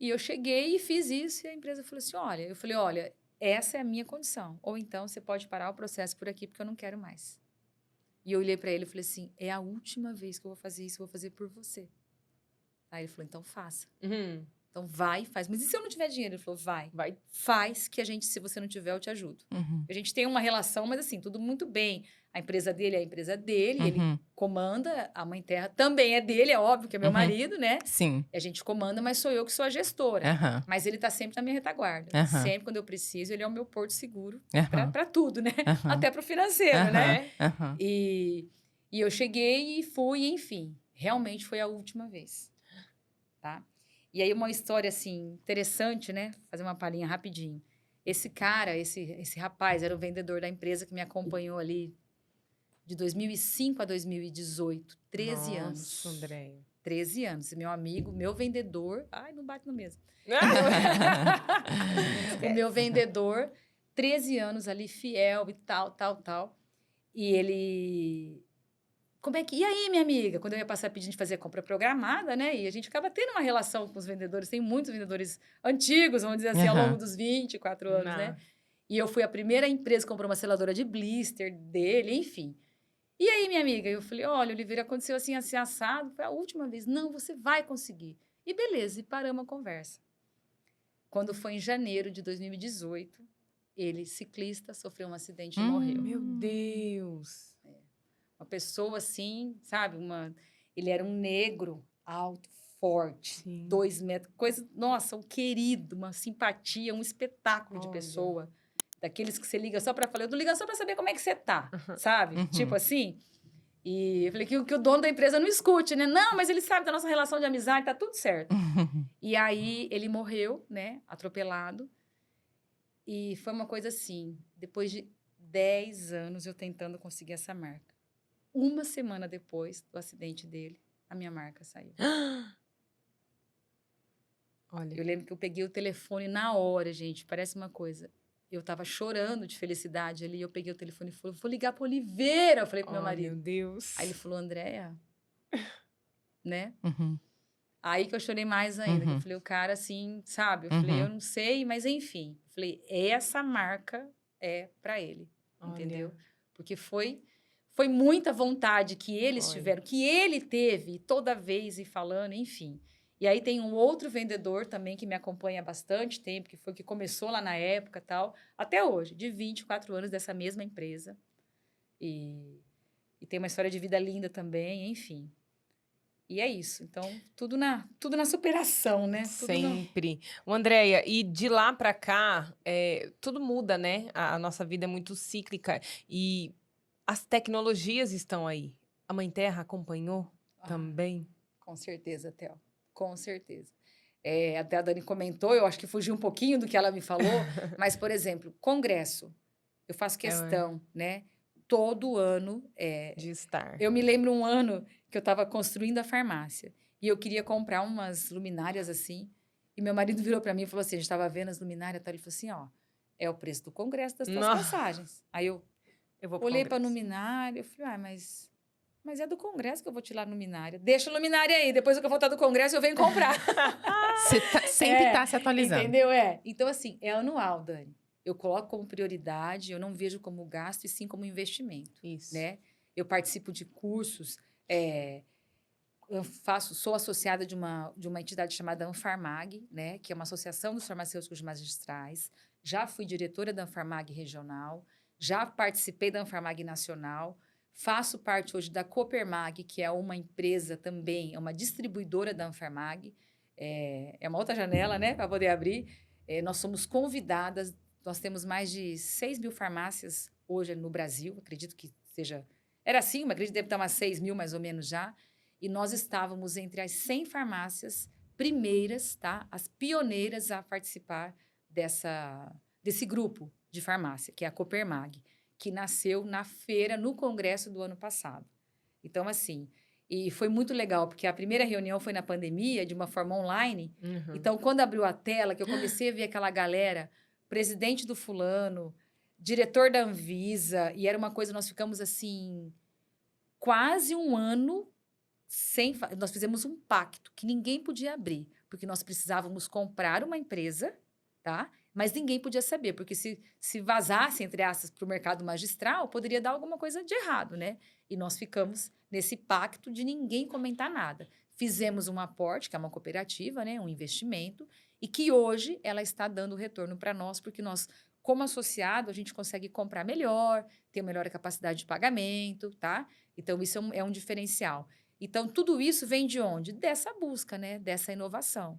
E eu cheguei e fiz isso e a empresa falou assim, olha, essa é a minha condição. Ou então você pode parar o processo por aqui porque eu não quero mais. E eu olhei para ele e falei assim, é a última vez que eu vou fazer isso, eu vou fazer por você. Aí ele falou, então faça. Então vai e faz. Mas e se eu não tiver dinheiro? Ele falou, vai. Faz que se você não tiver, eu te ajudo. A gente tem uma relação, mas assim, tudo muito bem. A empresa dele é a empresa dele, ele comanda, a Mãe Terra também é dele, é óbvio que é meu marido, né? Sim. A gente comanda, mas sou eu que sou a gestora. Mas ele tá sempre na minha retaguarda. Sempre quando eu preciso, ele é o meu porto seguro para tudo, né? Até pro financeiro, né? E eu cheguei e fui, enfim. Realmente foi a última vez, tá? E aí uma história, assim, interessante, né? Fazer uma palhinha rapidinho. Esse cara, esse rapaz, era o vendedor da empresa que me acompanhou ali de 2005 a 2018. 13 anos. Nossa, Andréia. 13 anos. Meu amigo, meu vendedor... Ai, não bate no mesmo. O meu vendedor, 13 anos ali, fiel e tal. E ele... Como é que... E aí, minha amiga? Quando eu ia passar pedindo de fazer compra programada, né? E a gente acaba tendo uma relação com os vendedores. Tem muitos vendedores antigos, vamos dizer assim, ao longo dos 24 anos, né? E eu fui a primeira empresa que comprou uma seladora de blister dele, enfim. E aí, minha amiga? Eu falei, olha, Oliveira, aconteceu assim, assim, assado. Foi a última vez. Não, você vai conseguir. E beleza, e paramos a conversa. Quando foi em janeiro de 2018, ele, ciclista, sofreu um acidente e morreu. Meu Deus! Uma pessoa assim, sabe? Ele era um negro, alto, forte, 2 metros, coisa... Nossa, um querido, uma simpatia, um espetáculo de pessoa. Daqueles que você liga só para falar, eu tô ligando só para saber como é que você tá, sabe? Tipo assim. E eu falei que o dono da empresa não escute, né? Não, mas ele sabe da nossa relação de amizade, tá tudo certo. E aí ele morreu, né? Atropelado. E foi uma coisa assim, depois de 10 anos eu tentando conseguir essa marca. Uma semana depois do acidente dele, a minha marca saiu. Olha. Eu lembro que eu peguei o telefone na hora, gente. Parece uma coisa. Eu tava chorando de felicidade ali. Eu peguei o telefone e falei, vou ligar pro Oliveira. Eu falei pro meu marido. Meu Deus. Aí ele falou, Andréia, né? Aí que eu chorei mais ainda. Que eu falei, o cara assim, sabe? Eu falei, eu não sei, mas enfim. Eu falei, essa marca é pra ele. Entendeu? Porque foi muita vontade que eles tiveram, que ele teve toda vez e falando, enfim. E aí tem um outro vendedor também que me acompanha há bastante tempo, que foi que começou lá na época e tal, até hoje, de 24 anos dessa mesma empresa. E tem uma história de vida linda também, enfim. E é isso. Então, tudo na superação, né? Sempre. Andréia, e de lá pra cá, tudo muda, né? A nossa vida é muito cíclica e as tecnologias estão aí. A Mãe Terra acompanhou também? Com certeza, Theo. Com certeza. Até a Dani comentou, eu acho que fugiu um pouquinho do que ela me falou, mas, por exemplo, congresso. Eu faço questão, né? todo ano. De estar. Eu me lembro um ano que eu estava construindo a farmácia e eu queria comprar umas luminárias assim. E meu marido virou para mim e falou assim: a gente estava vendo as luminárias, tá? Ele falou assim: ó, é o preço do congresso das tuas Nossa. passagens. Aí eu Eu vou pro olhei para a congresso. luminária, eu falei: ah, mas é do congresso que eu vou tirar a luminária. Deixa a luminária aí, depois que eu voltar do congresso eu venho comprar. Você sempre tá se atualizando. Entendeu? Então, assim, é anual, Dani. Eu coloco como prioridade, eu não vejo como gasto, e sim como investimento, Isso. né? Eu participo de cursos, sou associada de uma entidade chamada Anfarmag, né? Que é uma associação dos farmacêuticos magistrais. Já fui diretora da Anfarmag regional, já participei da Anfarmag nacional, faço parte hoje da Copermag, que é uma empresa também, é uma distribuidora da Anfarmag. É uma outra janela, né, para poder abrir. Nós somos convidadas, nós temos mais de 6 mil farmácias hoje no Brasil, acredito que seja... Era assim, mas acredito que deve estar umas 6 mil mais ou menos já. E nós estávamos entre as 100 farmácias primeiras, tá? As pioneiras a participar desse grupo de farmácia, que é a Copermag, que nasceu na feira, no congresso do ano passado. Então, assim... E foi muito legal, porque a primeira reunião foi na pandemia, de uma forma online. Uhum. Então, quando abriu a tela, que eu comecei a ver aquela galera, presidente do fulano, diretor da Anvisa, e era uma coisa, nós ficamos assim, quase um ano nós fizemos um pacto que ninguém podia abrir, porque nós precisávamos comprar uma empresa, tá? Mas ninguém podia saber, porque se vazasse, entre aspas, para o mercado magistral, poderia dar alguma coisa de errado, né? E nós ficamos nesse pacto de ninguém comentar nada. Fizemos um aporte, que é uma cooperativa, né? Um investimento, e que hoje ela está dando retorno para nós, porque nós, como associado, a gente consegue comprar melhor, ter melhor capacidade de pagamento, tá? Então, isso é um diferencial. Então, tudo isso vem de onde? Dessa busca, né? Dessa inovação.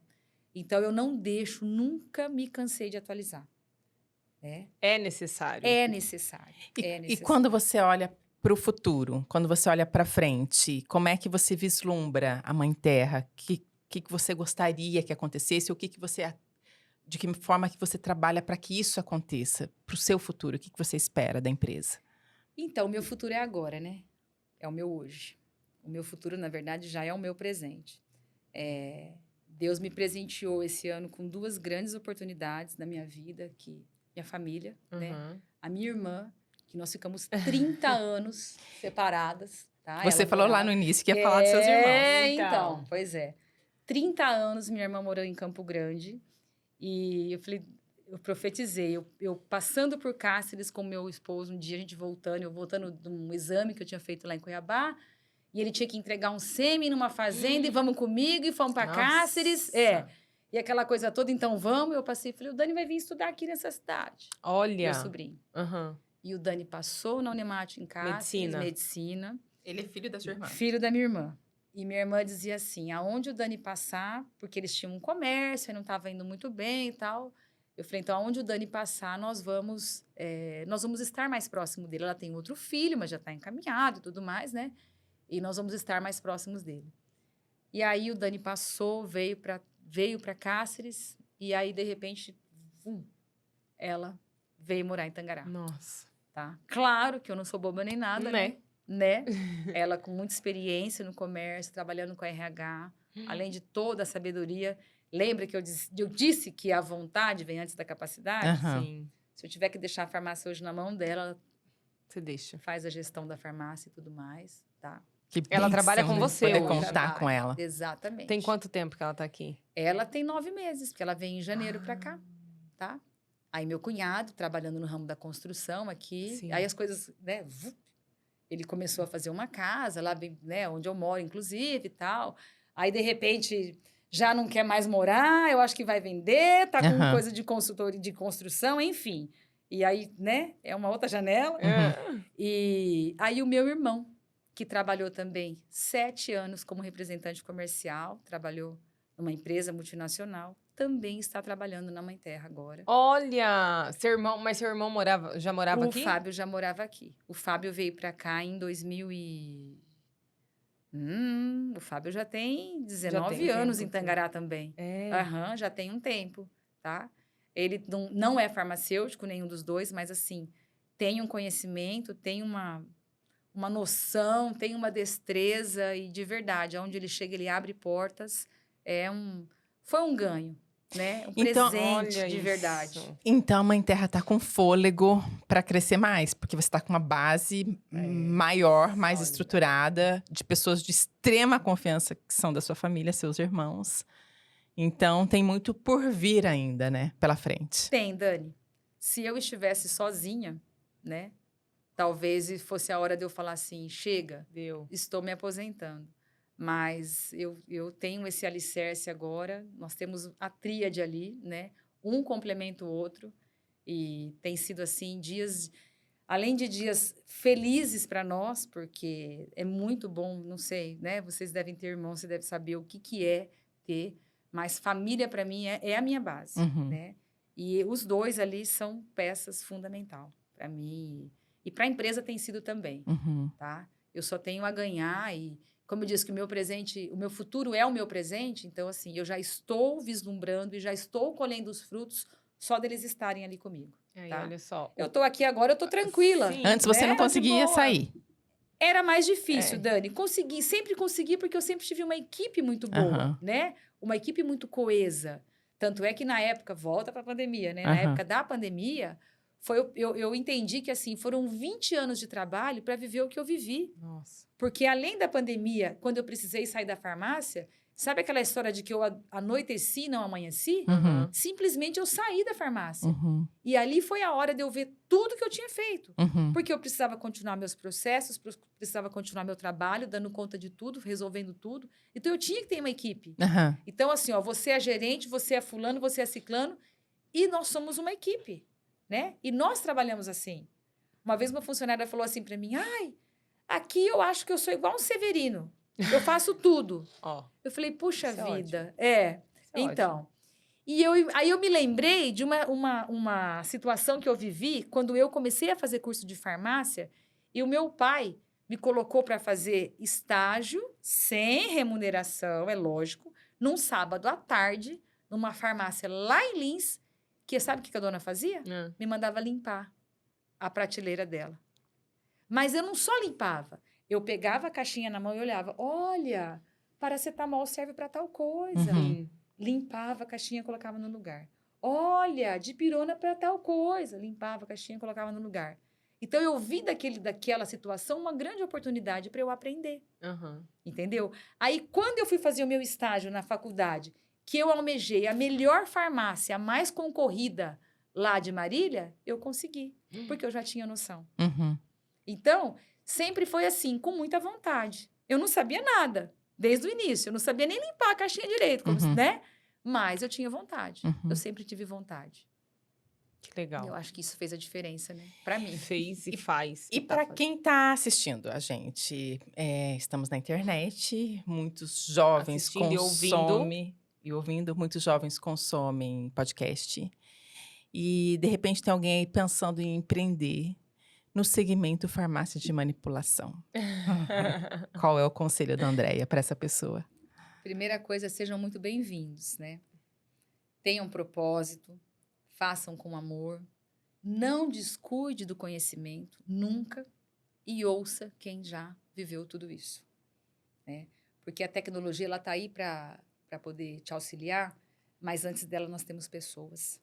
Então, eu não deixo, nunca me cansei de atualizar. Né? É necessário. É necessário. E quando você olha para o futuro, quando você olha para frente, como é que você vislumbra a Mãe Terra? O que você gostaria que acontecesse? De que forma que você trabalha para que isso aconteça? Para o seu futuro, o que você espera da empresa? Então, o meu futuro é agora, né? É o meu hoje. O meu futuro, na verdade, já é o meu presente. Deus me presenteou esse ano com 2 grandes oportunidades na minha vida, que minha família, né? A minha irmã, que nós ficamos 30 anos separadas, tá? Você Ela falou morava... lá no início que ia falar dos seus irmãos. Então, pois é. 30 anos minha irmã morou em Campo Grande e eu falei, eu profetizei, eu passando por Cáceres com meu esposo, um dia eu voltando de um exame que eu tinha feito lá em Cuiabá, e ele tinha que entregar um sêmen numa fazenda, e vamos comigo, e fomos para Cáceres. E aquela coisa toda, então vamos. Eu passei e falei, o Dani vai vir estudar aqui nessa cidade. Olha. Meu sobrinho. E o Dani passou na Unemate em Cáceres, medicina. Ele é filho da sua irmã? Filho da minha irmã. E minha irmã dizia assim, aonde o Dani passar, porque eles tinham um comércio, e não estava indo muito bem e tal. Eu falei, então, aonde o Dani passar, nós vamos estar mais próximo dele. Ela tem outro filho, mas já está encaminhado e tudo mais, né? E nós vamos estar mais próximos dele. E aí, o Dani passou, veio para Cáceres, e aí, de repente, ela veio morar em Tangará. Nossa. Tá? Claro que eu não sou boba nem nada, né? Ela com muita experiência no comércio, trabalhando com a RH, além de toda a sabedoria. Lembra que eu disse que a vontade vem antes da capacidade? Sim. Se eu tiver que deixar a farmácia hoje na mão dela, você deixa. Faz a gestão da farmácia e tudo mais, tá? Ela trabalha com você poder hoje. contar com ela. Exatamente. Tem quanto tempo que ela tá aqui? Ela tem 9 meses, porque ela vem em janeiro para cá, tá? Aí meu cunhado, trabalhando no ramo da construção aqui, aí as coisas, né? Ele começou a fazer uma casa lá, né, onde eu moro, inclusive, e tal. Aí, de repente, já não quer mais morar, eu acho que vai vender, tá com coisa de consultoria de construção, enfim. E aí, né, é uma outra janela. E aí o meu irmão, que trabalhou também 7 anos como representante comercial, trabalhou numa empresa multinacional, também está trabalhando na Mãe Terra agora. Olha, seu irmão já morava aqui? O Fábio já morava aqui. O Fábio veio para cá em 2000 e... o Fábio já tem 19 anos em Tangará também. Já tem um tempo, tá? Ele não é farmacêutico, nenhum dos dois, mas assim, tem um conhecimento, tem uma noção, tem uma destreza e de verdade, aonde ele chega, ele abre portas. Foi um ganho, né? Um Então, presente olha de isso. verdade. Então, a Mãe Terra tá com fôlego para crescer mais, porque você tá com uma base maior, mais sólida. estruturada, de pessoas de extrema confiança que são da sua família, seus irmãos. Então, tem muito por vir ainda, né? Pela frente. Tem, Dani. Se eu estivesse sozinha, né? Talvez fosse a hora de eu falar assim, chega, Deu. estou me aposentando. Mas eu tenho esse alicerce agora, nós temos a tríade ali, né? Um complementa o outro. E tem sido assim, dias... Além de dias felizes para nós, porque é muito bom, não sei, né? Vocês devem ter irmãos, você deve saber o que é ter. Mas família, para mim, é a minha base, Uhum. né? E os dois ali são peças fundamentais para mim. E para a empresa tem sido também, Uhum. tá? Eu só tenho a ganhar e, como eu disse, que o meu futuro é o meu presente, então, assim, eu já estou vislumbrando e já estou colhendo os frutos só deles estarem ali comigo. Aí, Tá. olha só. Eu tô aqui agora, eu tô tranquila. Sim. Antes você né? não Tá de conseguia boa. sair. Era mais difícil, É. Dani. Sempre consegui, porque eu sempre tive uma equipe muito boa, Aham. né? Uma equipe muito coesa. Tanto é que na época, volta para a pandemia, né? Na Aham. época da pandemia, eu entendi que, assim, foram 20 anos de trabalho para viver o que eu vivi. Nossa. Porque além da pandemia, quando eu precisei sair da farmácia, sabe aquela história de que eu anoiteci e não amanheci? Uhum. Simplesmente eu saí da farmácia. Uhum. E ali foi a hora de eu ver tudo que eu tinha feito. Uhum. Porque eu precisava continuar meus processos, precisava continuar meu trabalho, dando conta de tudo, resolvendo tudo. Então, eu tinha que ter uma equipe. Aham. Então, assim, ó, você é gerente, você é fulano, você é ciclano. E nós somos uma equipe, né? E nós trabalhamos assim. Uma vez uma funcionária falou assim para mim, ai, aqui eu acho que eu sou igual um Severino. Eu faço tudo. Ó. Eu falei, puxa Isso é vida. Isso é Então... ótimo. E aí eu me lembrei de uma situação que eu vivi quando eu comecei a fazer curso de farmácia e o meu pai me colocou para fazer estágio sem remuneração, é lógico, num sábado à tarde, numa farmácia lá em Lins, que sabe o que a dona fazia? Ah. Me mandava limpar a prateleira dela. Mas eu não só limpava, eu pegava a caixinha na mão e olhava, olha, paracetamol serve para tal coisa. Uhum. Limpava a caixinha e colocava no lugar. Olha, dipirona para tal coisa. Limpava a caixinha e colocava no lugar. Então, eu vi daquela situação uma grande oportunidade para eu aprender. Aham. Entendeu? Aí, quando eu fui fazer o meu estágio na faculdade, que eu almejei a melhor farmácia, a mais concorrida lá de Marília, eu consegui. Porque eu já tinha noção. Uhum. Então, sempre foi assim, com muita vontade. Eu não sabia nada. Desde o início. Eu não sabia nem limpar a caixinha direito, Uhum. né? Mas eu tinha vontade. Uhum. Eu sempre tive vontade. Que legal. Eu acho que isso fez a diferença, né? Pra mim. Fez e faz. E tá para fazendo. quem está assistindo a gente, estamos na internet, muitos jovens Assistindo e consomem e ouvindo, muitos jovens consomem podcast. E de repente tem alguém aí pensando em empreender no segmento farmácia de manipulação. Qual é o conselho da Andréia para essa pessoa? Primeira coisa, sejam muito bem-vindos, né? Tenham propósito, façam com amor, não descuide do conhecimento, nunca, e ouça quem já viveu tudo isso, né? Porque a tecnologia, ela tá aí para poder te auxiliar, mas antes dela nós temos pessoas.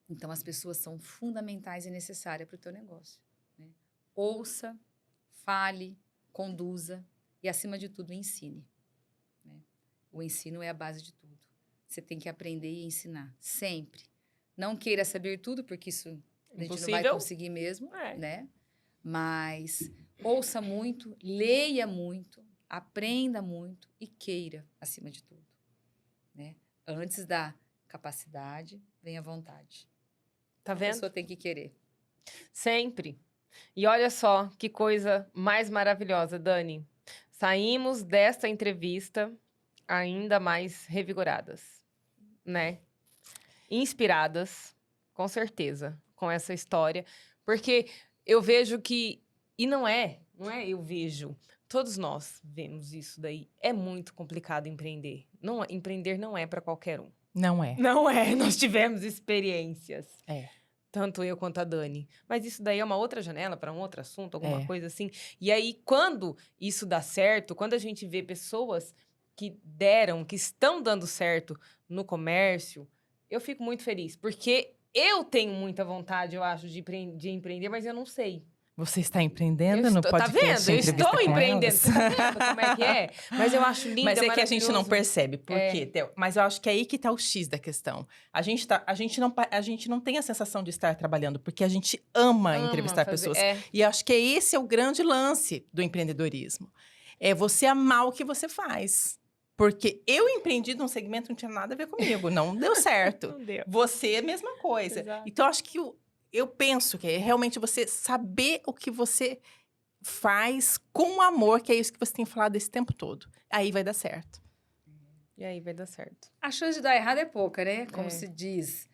Então, as pessoas são fundamentais e necessárias para o teu negócio, né? Ouça, fale, conduza e, acima de tudo, ensine. Né? O ensino é a base de tudo. Você tem que aprender e ensinar, sempre. Não queira saber tudo, porque isso a gente não vai Impossível. conseguir mesmo, É. né? Mas ouça muito, leia muito, aprenda muito e queira, acima de tudo. Né? Antes da capacidade, vem a vontade. Tá A vendo? pessoa tem que querer. Sempre. E olha só que coisa mais maravilhosa, Dani. Saímos desta entrevista ainda mais revigoradas, né? Inspiradas, com certeza, com essa história. Porque eu vejo que... E não é eu vejo. Todos nós vemos isso daí. É muito complicado empreender. Não, empreender não é para qualquer um. Não é. Não é. Nós tivemos experiências. É. Tanto eu quanto a Dani. Mas isso daí é uma outra janela para um outro assunto, alguma coisa assim. E aí, quando isso dá certo, quando a gente vê pessoas que estão dando certo no comércio, eu fico muito feliz. Porque eu tenho muita vontade, eu acho, de empreender, mas eu não sei. Você está empreendendo no podcast? Tá vendo? Eu Entrevista estou com empreendendo. Elas? Você tá vendo como é que é? Mas eu acho lindo, Mas é que a gente não maravilhoso. percebe. Por quê, Theo? Mas eu acho que é aí que tá o X da questão. A gente não tem a sensação de estar trabalhando, porque a gente ama entrevistar pessoas. E eu acho que esse é o grande lance do empreendedorismo. É você amar o que você faz. Porque eu empreendi num segmento que não tinha nada a ver comigo. Não deu certo. Não deu. Você é a mesma coisa. Exato. Então, eu acho que eu penso que é realmente você saber o que você faz com amor, que é isso que você tem falado esse tempo todo. Aí vai dar certo. E aí vai dar certo. A chance de dar errado é pouca, né? Como se diz.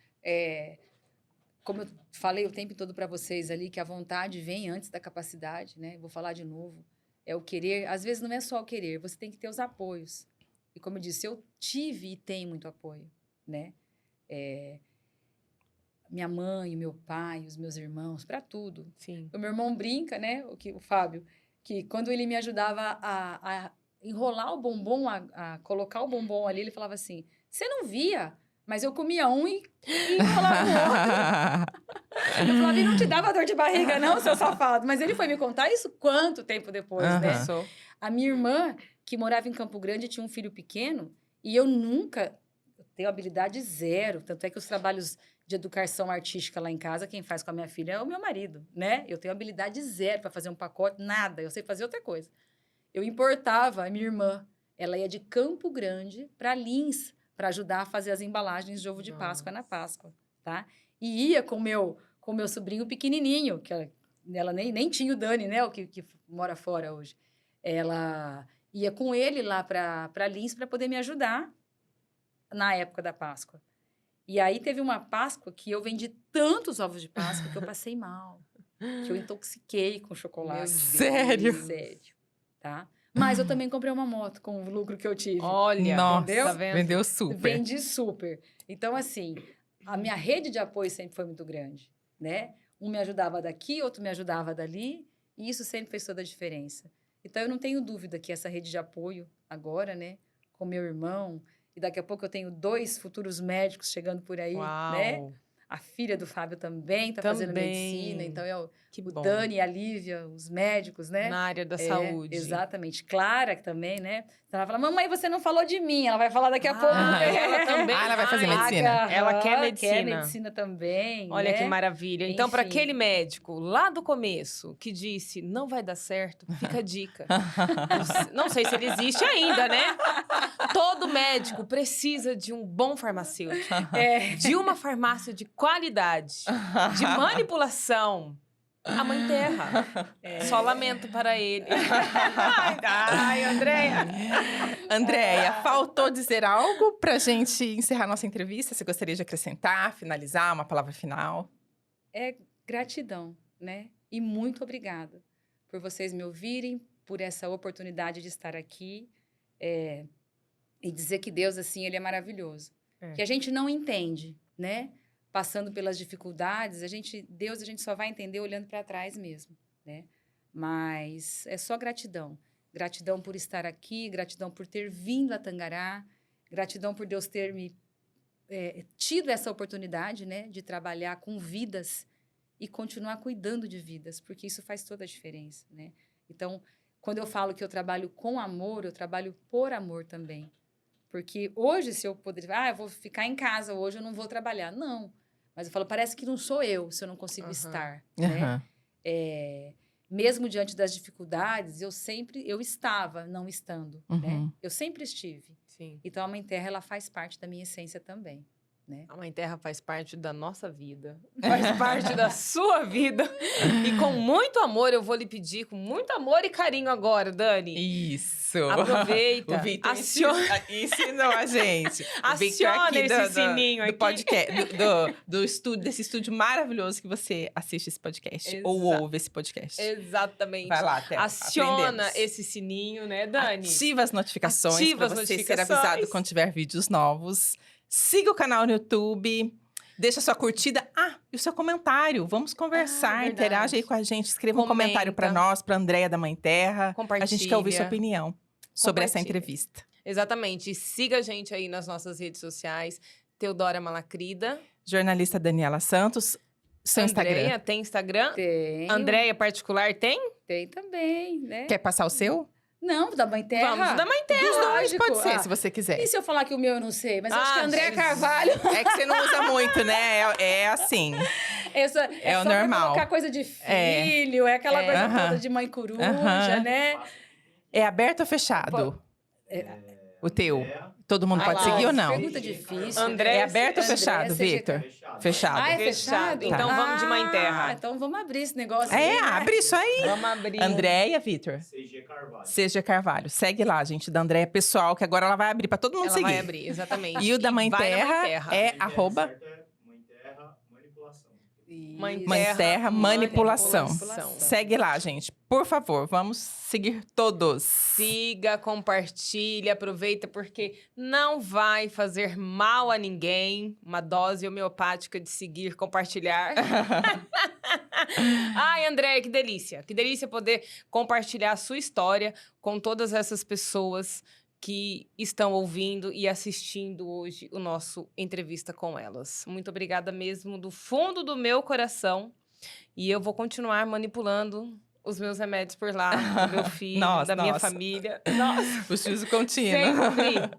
Como eu falei o tempo todo para vocês ali, que a vontade vem antes da capacidade, né? Vou falar de novo. É o querer. Às vezes não é só o querer, você tem que ter os apoios. E como eu disse, eu tive e tenho muito apoio, né? Minha mãe, meu pai, os meus irmãos, para tudo. Sim. O meu irmão brinca, né? O Fábio, que quando ele me ajudava a enrolar o bombom, a colocar o bombom ali, ele falava assim: você não via, mas eu comia um e enrolava o outro. Eu falava, e não te dava dor de barriga, não, seu safado? Mas ele foi me contar isso quanto tempo depois, né? A minha irmã, que morava em Campo Grande, tinha um filho pequeno, e eu tenho habilidade zero. Tanto é que os trabalhos de educação artística lá em casa, quem faz com a minha filha é o meu marido, né? Eu tenho habilidade zero para fazer um pacote, nada. Eu sei fazer outra coisa. Eu importava a minha irmã. Ela ia de Campo Grande para Lins para ajudar a fazer as embalagens de ovo de Páscoa na Páscoa, tá? E ia com meu sobrinho pequenininho, que ela nem tinha o Dani, né? O que mora fora hoje. Ela ia com ele lá para Lins para poder me ajudar na época da Páscoa. E aí teve uma Páscoa que eu vendi tantos ovos de Páscoa que eu passei mal. Que eu intoxiquei com chocolate. Sério? Sério, tá? Mas eu também comprei uma moto com o lucro que eu tive. Olha, nossa, entendeu? Tá vendo? Vendeu super. Vendi super. Então, assim, a minha rede de apoio sempre foi muito grande, né? Um me ajudava daqui, outro me ajudava dali. E isso sempre fez toda a diferença. Então, eu não tenho dúvida que essa rede de apoio agora, né? Com meu irmão... E daqui a pouco eu tenho 2 futuros médicos chegando por aí, né? A filha do Fábio também está fazendo medicina. Então, o Dani e a Lívia, os médicos, né? Na área da saúde. Exatamente. Clara também, né? Então, ela fala, mamãe, você não falou de mim. Ela vai falar daqui a pouco. Ela também. Ela vai fazer medicina. Ela quer medicina. Quer medicina também, Olha, né? que maravilha. Então, para aquele médico lá do começo que disse não vai dar certo, fica a dica. Não sei se ele existe ainda, né? Todo médico precisa de um bom farmacêutico. De uma farmácia de qualidade, de manipulação. A Mãe Terra. Só lamento para ele. Ai, Andréia. Andréia, faltou dizer algo pra gente encerrar nossa entrevista? Você gostaria de acrescentar, finalizar, uma palavra final? Gratidão, né? E muito obrigada por vocês me ouvirem, por essa oportunidade de estar aqui e dizer que Deus, assim, Ele é maravilhoso. Que a gente não entende, né? Passando pelas dificuldades, Deus a gente só vai entender olhando para trás mesmo, né? Mas é só gratidão. Gratidão por estar aqui, gratidão por ter vindo a Tangará, gratidão por Deus ter me tido essa oportunidade, né? De trabalhar com vidas e continuar cuidando de vidas, porque isso faz toda a diferença, né? Então, quando eu falo que eu trabalho com amor, eu trabalho por amor também. Porque hoje, se eu poder... eu vou ficar em casa, hoje eu não vou trabalhar. Não. Mas eu falo, parece que não sou eu, se eu não consigo estar, né? Mesmo diante das dificuldades, eu estava não estando, né? Eu sempre estive. Sim. Então, a Mãe Terra, ela faz parte da minha essência também, né? A Mãe Terra faz parte da nossa vida. Faz parte da sua vida. E com muito amor, eu vou lhe pedir, com muito amor e carinho agora, Dani. Isso. Aproveita. O Victor ensinou a gente. Aciona esse sininho aqui. Do podcast, do estúdio, desse estúdio maravilhoso que você assiste esse podcast. Ou ouve esse podcast. Exatamente. Vai lá, Théo. Aciona esse sininho, né, Dani? Ativa as notificações para você ser avisado quando tiver vídeos novos. Siga o canal no YouTube. Deixa sua curtida. E o seu comentário. Vamos conversar, verdade. interage aí com a gente. Escreva um Comenta. comentário para nós, para Andréia da Mãe Terra. A gente quer ouvir sua Compartilha. opinião sobre essa Compartilha. entrevista. Exatamente. E siga a gente aí nas nossas redes sociais. Teodora Malacrida. Jornalista Daniela Santos. Seu Andréia, Instagram. tem Instagram? Tem. Andréia particular tem? Tem também, né? Quer passar o seu? Não, da Mãe Terra. Vamos da Mãe Terra. Os dois, Lógico. pode ser, Ah, se você quiser. E se eu falar que o meu eu não sei? Mas eu acho que a Andréa Jesus. Carvalho... É que você não usa muito, né? É assim. É só o pra normal. colocar coisa de filho, é aquela coisa Aham. toda de mãe coruja, Aham. né? É aberto ou fechado? O teu? Todo mundo Ah pode lá, seguir ou não? Pergunta difícil. André, É aberto ou André, fechado, seja- Victor? Fechado. Fechado. Ah, é Fechado. fechado? Então vamos de Mãe Terra. Então vamos abrir esse negócio É, aí, né? abre isso aí. Vamos abrir. Andréia, Victor. CG Carvalho. CG Carvalho. Segue lá, gente, da Andréia pessoal, que agora ela vai abrir pra todo mundo Ela seguir. vai abrir, exatamente. E o da Mãe vai na Terra, Mãe Terra. é Mãe Terra, arroba certo é Mãe Terra Manipulação. Mãe Terra Manipulação. Manipulação. Segue lá, gente. Por favor, vamos seguir todos. Siga, compartilhe, aproveita, porque não vai fazer mal a ninguém. Uma dose homeopática de seguir, compartilhar. Ai, Andréia, que delícia. Que delícia poder compartilhar a sua história com todas essas pessoas que estão ouvindo e assistindo hoje o nosso Entrevista com Elas. Muito obrigada mesmo, do fundo do meu coração. E eu vou continuar manipulando os meus remédios por lá, do meu filho, Nossa, da minha nossa. família. Nossa, O juízo contínuo. sempre.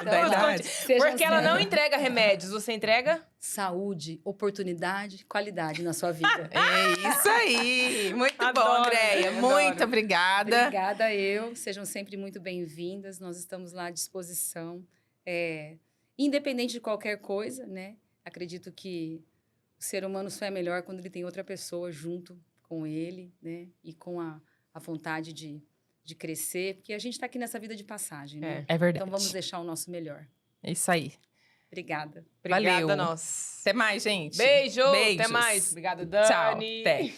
Verdade. Sejam Porque ela não sempre. entrega remédios, você entrega? Saúde, oportunidade, qualidade na sua vida. É isso aí. Muito bom, Adoro, Andréia. adoro. Muito obrigada. Obrigada eu. Sejam sempre muito bem-vindas. Nós estamos lá à disposição. Independente de qualquer coisa, né? Acredito que o ser humano só é melhor quando ele tem outra pessoa junto com ele, né? E com a vontade de crescer. Porque a gente está aqui nessa vida de passagem, né? É verdade. Então vamos deixar o nosso melhor. É isso aí. Obrigada. Obrigada, Valeu. nós. Até mais, gente. Beijo, Beijos. até mais. Obrigada, Dani. Tchau. Até.